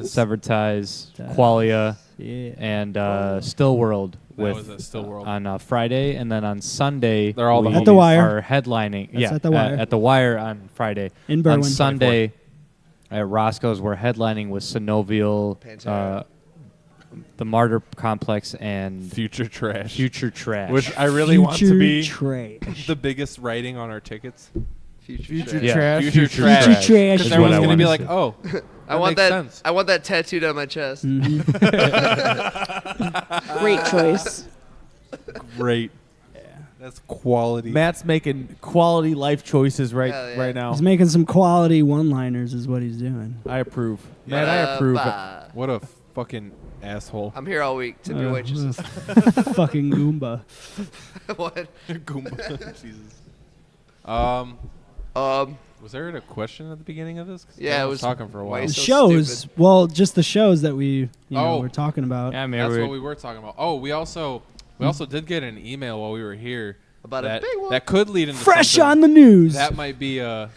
Severed Ties, Qualia, Yeah. and Still World. That with was a Still World. on Friday, and then on Sunday They're all the we At the Wire. are headlining. That's yeah, at the Wire. At the Wire on Friday. In Berwyn. On Sunday, at Roscoe's, we're headlining with Synovial, Pantera. the Martyr Complex, and Future Trash. Future Trash. Which I really want to be Trash. the biggest writing on our tickets. Future Yeah. Trash. Future Future Trash. Trash. Because is everyone's what I going to be wanna like, see. oh, I want makes that. sense. I want that tattooed on my chest. Great choice. Great. That's quality. Matt's making quality life choices Hell yeah. right now. He's making some quality one-liners, is what he's doing. I approve. Matt, I approve. Bah. What a fucking asshole. I'm here all week. Tip your waitresses. Fucking Goomba. What? Goomba. Jesus. Was there a question at the beginning of this? 'Cause Yeah, I it was was talking for a why while. you The so shows, stupid. well, just the shows that we Oh. were talking about. Yeah, I mean, That's we're- what we were talking about. Oh, we also did get an email while we were here About a that big one. that could lead into Fresh something. on the news. That might be a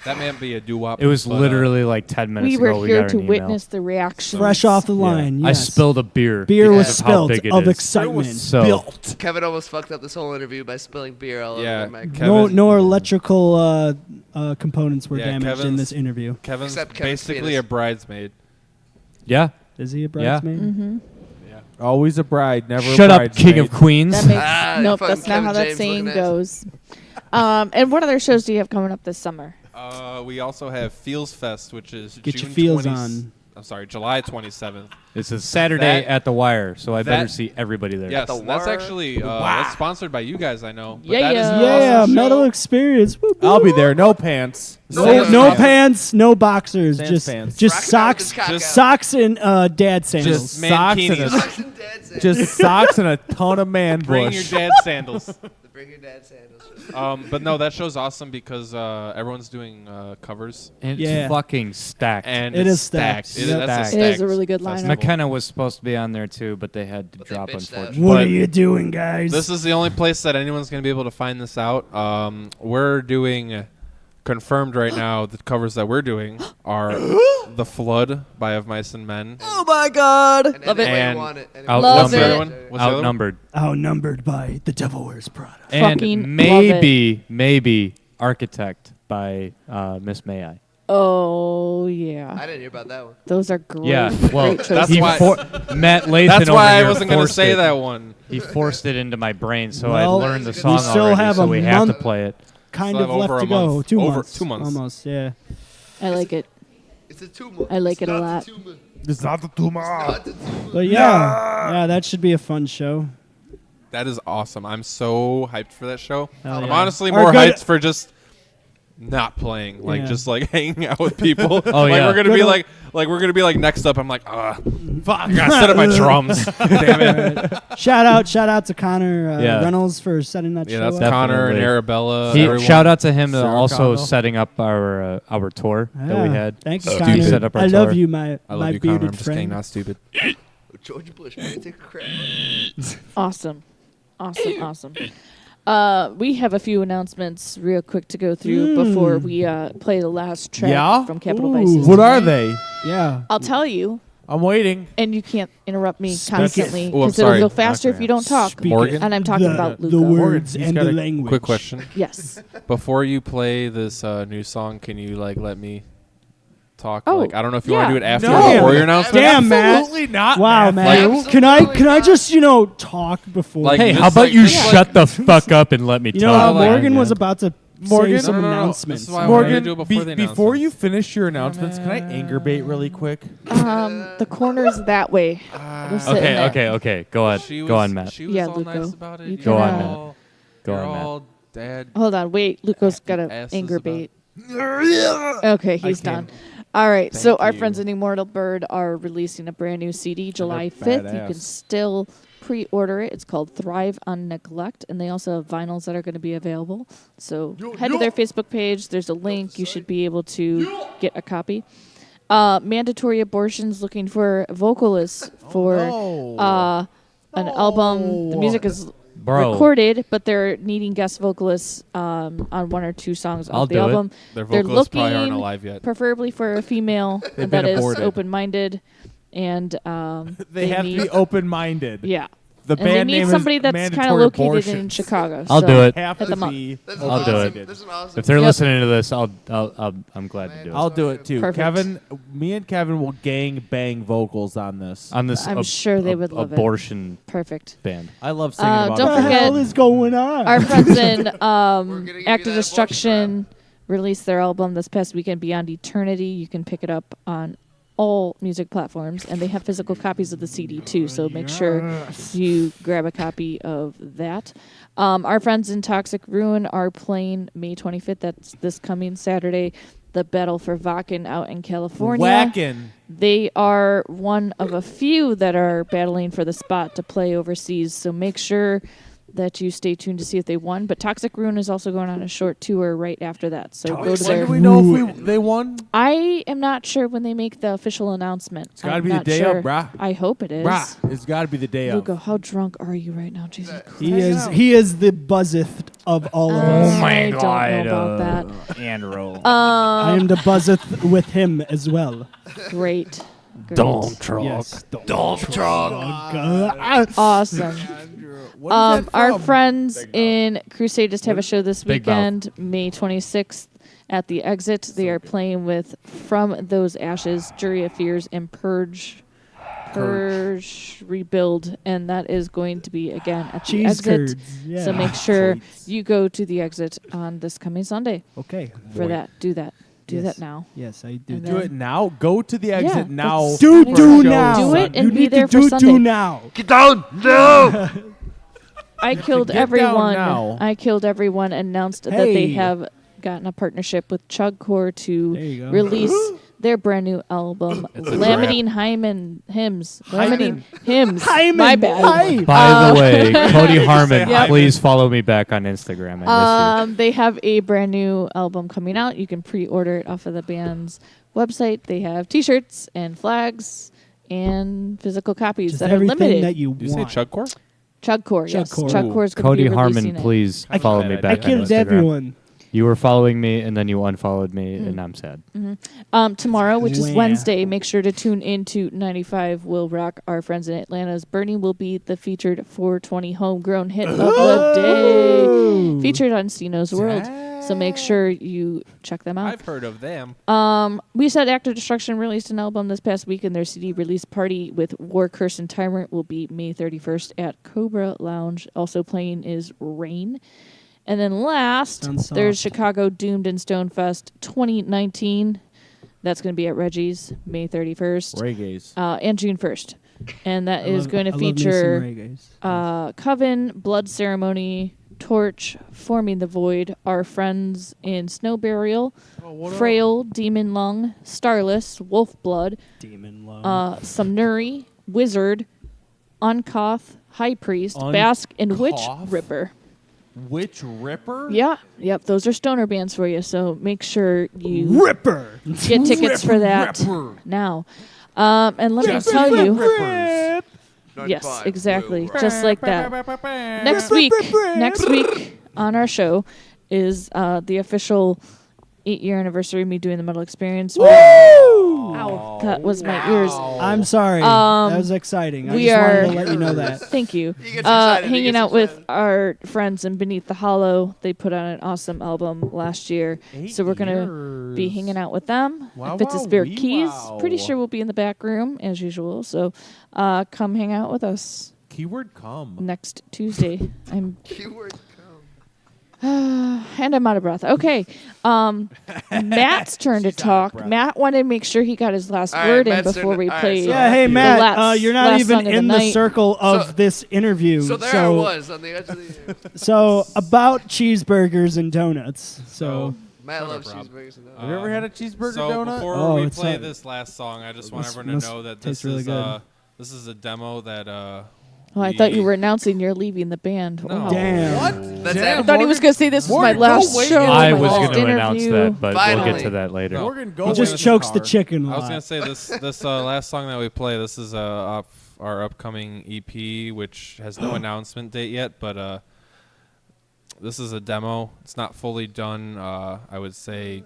doo-wop. It was but, literally like 10 minutes We ago. were here got to an email. witness the reaction. Fresh off the Yeah. line. I Yes. spilled a beer. Beer was because of how spilled big it of is. excitement. So Kevin almost fucked up this whole interview by spilling beer all Yeah, over my mic. Kevin- No electrical components were Yeah, damaged in Kevin's- this interview. Kevin's Except Kevin's basically penis. a bridesmaid. yeah. Is he a Yeah. bridesmaid? Mm-hmm. Always a bride, never Shut a up, bridesmaid. King of Queens. That makes, nope, fucking that's not Kevin how that James saying looking at goes. And what other shows do you have coming up this summer? We also have Feels Fest, which is Get June your feels 20 on. I'm sorry, July 27th. It's a Saturday That- at the Wire, so I better that- see everybody there. Yes, the and that's Wire. actually that's sponsored by you guys, I know. But Yeah, that is an Yeah, awesome metal show. experience. Woo, woo. I'll be there. No pants. No pants, no boxers, Sans just pants. just Rocking out with socks, his cock out. socks and dad sandals. Just socks and mankinis. Socks and dad sandals. just socks and a ton of man Bring your bush. dad sandals. Bring your dad sandals. But no, that show's awesome because everyone's doing covers. And Yeah. it's fucking stacked. And It it's is stacked. It, Yep. that's a It is a stacked really good festival. lineup. McKenna was supposed to be on there too, but they had to But they drop, bitched out. unfortunately. What But are you doing, guys? This is the only place that anyone's going to be able to find this out. We're doing confirmed right now. The covers that we're doing are "The Flood" by Of Mice and Men. Oh my God! And Love it. anyway you And want it. Anyway Love What's the it. other one? What's the other one? Outnumbered. Outnumbered by The Devil Wears Prada. Fucking And love it. maybe Architect by Miss May I. Oh yeah, I didn't hear about that one. those are great. Yeah, well, great that's choices. why- Matt Lathan That's over why I here wasn't going to forced say it. that one. He forced it into my brain, so Well, I learned the we song still already, have so a we have to month. play it. Kind Still of have over left a to go. month. 2 Over months. 2 months. Almost, yeah. I like it. It's a tumor. I like it a lot. It's not the tumor. But yeah, that should be a fun show. That is awesome. I'm so hyped for that show. Hell I'm yeah. honestly Our more good- hyped for just not playing, like Yeah. just like hanging out with people. Oh, like yeah. we're gonna Good be old- like we're gonna be like next up. I'm like, fuck, I gotta set up my drums. Damn it. Shout out to Connor Yeah. Reynolds for setting that Yeah, show that's up. Connor and Definitely. Arabella. He, everyone. shout out to him Sarah also Connell. setting up our tour that we Yeah. had. Thank you, Stu Connor. set up our I love tour. you, my I love my you, Connor. bearded I'm just friend. kidding, not stupid. George Bush, man, take a crap. Awesome. We have a few announcements real quick to go through before we play the last track Yeah? from Capital Ooh. Vices. What are they? Yeah. I'll tell you, I'm waiting. and you can't interrupt me Speak constantly it. Oh, I'm because it'll sorry. go faster if you don't talk. Speak Morgan? And I'm talking about the Luca. words He's and got the a language. Quick question: Yes. before you play this new song, can you like let me talk? Oh, Like I don't know if you yeah. want to do it after No. or before your announcement. Damn, Matt. Absolutely not. Wow, Matt. man. Can I just talk before? Like, Hey, just how about like- you just like- shut the fuck up and let me you know, talk? like- Morgan man. was about to Morgan- say some No, no, no, no. announcements. This is why I wanted to Morgan, do it before the before you announcements. finish your announcements, can I anger bait really quick? The corner's that way. We're sitting there. Okay. Go on. She Go was- on, Matt. She was Yeah, all Luco. nice about it. You Go can, on, uh, Matt. Go You're on, Matt. all dad. Hold on, wait. Luco's got an asses anger about- bait. Okay, he's done. All right, so our friends at Immortal Bird are releasing a brand new CD July 5th. You can still pre-order it. It's called Thrive on Neglect, and they also have vinyls that are going to be available. So head to their Facebook page. There's a link. You should be able to get a copy. Mandatory Abortion's looking for vocalists for an album. The music is recorded, but they're needing guest vocalists on one or two songs off the album. Their They're vocalists looking probably aren't alive yet. preferably for a female They've that been is aborted. open-minded, and They have to be open-minded. Yeah. The and band they need name somebody is that's kind of Mandatory located in Abortions. Chicago. I'll so do it. Have hit to them up. be I'll do it. This is awesome. If they're Yep. listening to this, I'm glad to do it. I'll do it too. Perfect. Me and Kevin will gang bang vocals on this. On this, I'm sure they would love it. abortion Perfect. band. I love singing about don't it. What the forget hell is going on? our friends in give Act you of that Destruction released their album this past weekend, Beyond Eternity. You can pick it up on all music platforms, and they have physical copies of the CD too, so make sure you grab a copy of that. Our friends in Toxic Ruin are playing May 25th. That's this coming Saturday. The Battle for Wacken out in California. Whackin'. They are one of a few that are battling for the spot to play overseas, so make sure that you stay tuned to see if they won. But Toxic Ruin is also going on a short tour right after that, so go to When their... do we know if they won? I am not sure when they make the official announcement. It's got to I'm be the not day sure. of, brah. I hope it is. Brah. It's got to be the day of. Lugo, how drunk are you right now? Jesus Christ. He is the buzzeth of all of us. I don't know about that. Andrew. I am the buzzeth with him as well. Great. Don't truck. Yes. Don't truck. Awesome. What is that Our from? friends in Crusade just have a show this Big Mouth. weekend, May 26th at the Exit. They are playing with From Those Ashes, Jury of Fears, and Purge, Rebuild, and that is going to be again at the Cheese Exit. curds, yeah. So make sure you go to the Exit on this coming Sunday Okay. for that. Do that. Do Yes. that now. Yes, I do. And Do then- it now. Go to the exit Yeah, now. that's- Do for do shows. now. Do it and you be need there to for do Sunday. do now. Get down! No! I killed get down everyone. now. I killed everyone. Announced that they Hey. have gotten a partnership with Chugcore to There you go. release their brand new album, It's a Lamenting Hymen Hymns. Hymen. Lamenting Hymns. Hymen. My bad. Hi. By the way, Cody Harmon, Yep. please follow me back on Instagram. I miss They have a brand new album coming out. You can pre-order it off of the band's website. They have T-shirts and flags and physical copies Just that are everything limited. that you Did you say want. Chugcore? Chugcore, yes. Chugcore. Chugcore is you. going to Cody be Harmon, releasing it. please follow me I back I on killed Instagram. everyone. You were following me, and then you unfollowed me, and I'm sad. Tomorrow, which is Wah. Wednesday, make sure to tune into 95 Will Rock. Our friends in Atlanta's Burning will be the featured 420 homegrown hit of the day. Featured on Stino's World. So make sure you check them out. I've heard of them. We said Act of Destruction released an album this past week, and their CD release party with War Curse and Tyrant will be May 31st at Cobra Lounge. Also playing is Rain. And then last, Sounds there's soft. Chicago Doomed and Stonefest 2019. That's going to be at Reggie's May 31st. Reggae's. And June 1st. And that I is love- going to I love me some feature reggaes. Coven, Blood Ceremony, Torch, Forming the Void, Our Friends in Snow Burial, Frail, Demon Lung, Starless, Wolf Blood, Demon Lung. Samnuri, Wizard, Unkoth, High Priest, Basque, and Witch Unkoth? Ripper. Witch Ripper? Yeah, yep, those are stoner bands for you, so make sure you Ripper. get tickets for that Ripper. now. And let me tell you, yes, 95 exactly, Will Rock. just like that. Next week on our show is the official 8-year anniversary of me doing the Metal Experience. Ow, that was my ears. I'm sorry. That was exciting. I we just are. wanted to let you know that. Thank you. He gets excited, he Hanging gets out with excited. our friends in Beneath the Hollow. They put out an awesome album last year, so we're gonna be hanging out with them. Wow, If it's a wow, Spirit wee Keys, wow. pretty sure we'll be in the back room as usual. So, come hang out with us Keyword come. next Tuesday. I'm Keyword come. and I'm out of breath. Okay, Matt's turn to talk. breath. Matt wanted to make sure he got his last All right, word in Matt's before turn. we All right, play. so- Yeah, hey the Matt, last- you're not last even song of in the night. circle of So- this interview. So there I was on the edge of the. So about cheeseburgers and donuts. So Matt Shut loves up, Rob. cheeseburgers and donuts. Have you ever had a cheeseburger so donut? before Oh, we it's play not- this last song, I just want Must- everyone to must know that taste this really is good. this is a demo that Oh, I thought you were announcing you're leaving the band. No. Wow. Damn. What? That's Damn, I thought he was going to say this was my Morgan, last go wait. show. I my was last going to announce interview. that, but we'll Finally. get to that later. Morgan, go He away just with chokes his the car. chicken a I was lot. gonna say this last song that we play. This is off our upcoming EP, which has no announcement date yet, but this is a demo. It's not fully done. I would say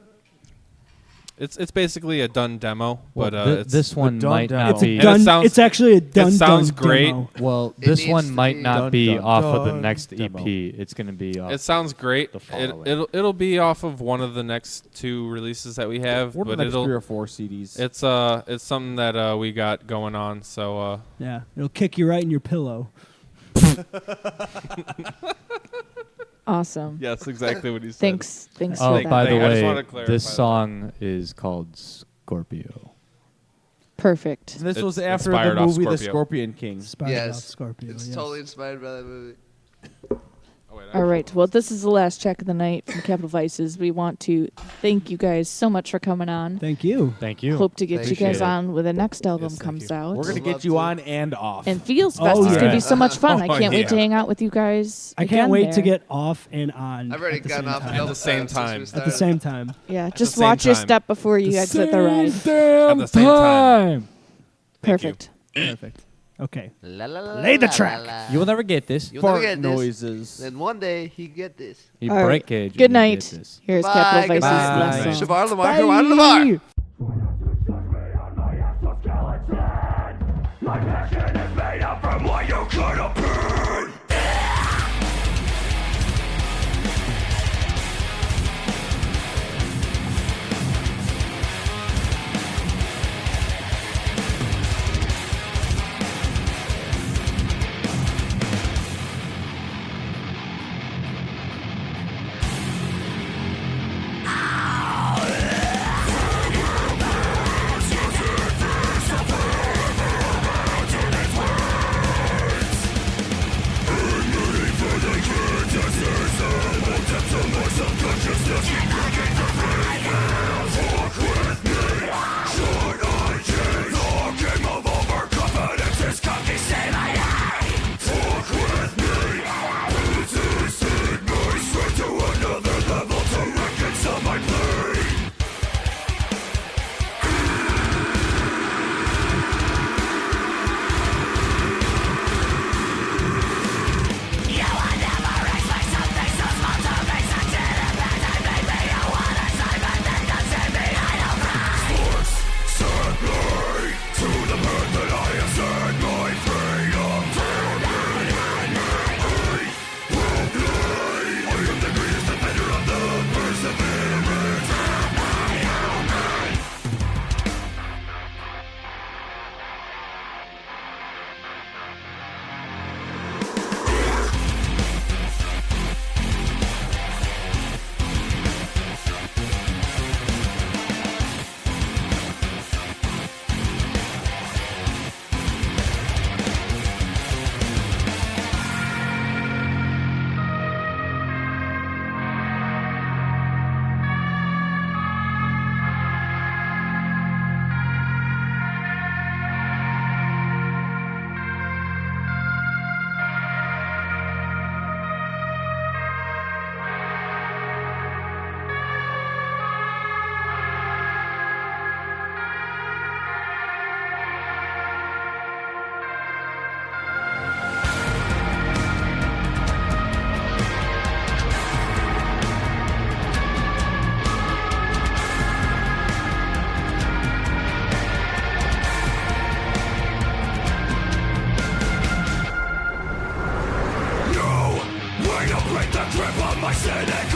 it's basically a done demo, Well, but thi- it's this one done might demo. not It's a be. And done. it sounds- It's actually a done. it sounds done great. demo. Well, It this needs one to might be not done, be done, off of the done next demo. EP. It's going to be off. It sounds great. the following. It'll be off of one of the next 2 releases that we have, What are the but next 3 it'll or 4 CDs? it's something that we got going on. So Yeah, it'll kick you right in your pillow. Awesome. yes, exactly what he said. Thanks for Oh, that. by the I just way, wanted to clarify this that. song is called Scorpio. Perfect. And this was It's after inspired the off movie The Scorpio. Scorpion King. Inspired Yes. off Scorpio. It's yes. totally inspired by that movie. Oh, wait, All right. Well, this is the last check of the night from Capital Vices. We want to thank you guys so much for coming on. Thank you. Thank you. Hope to get you Appreciate guys it. on when the next album thank comes you. out. We're going to Love get you to. on and off. And Feels Oh, Fest is going to yeah. be so much fun. I Oh, can't wait yeah. to hang out with you guys. I again can't wait to there. get off and on. I've already at the gotten same off time. a couple At the same times since we time. At the started. same time. Yeah, the just same watch your time. step before you exit the ride. At the same time. Perfect. Perfect. Okay. Lay the track. You will never get this. You'll Fart never get this. noises. Then one day he get this. You All right. break cage. Good when you night. get this. Here's Bye, Capital Vices goodbye. last song. Shavar Lamar, Shavar Lamar. My passion is made up from what you could have been. Way to break the grip on my cynical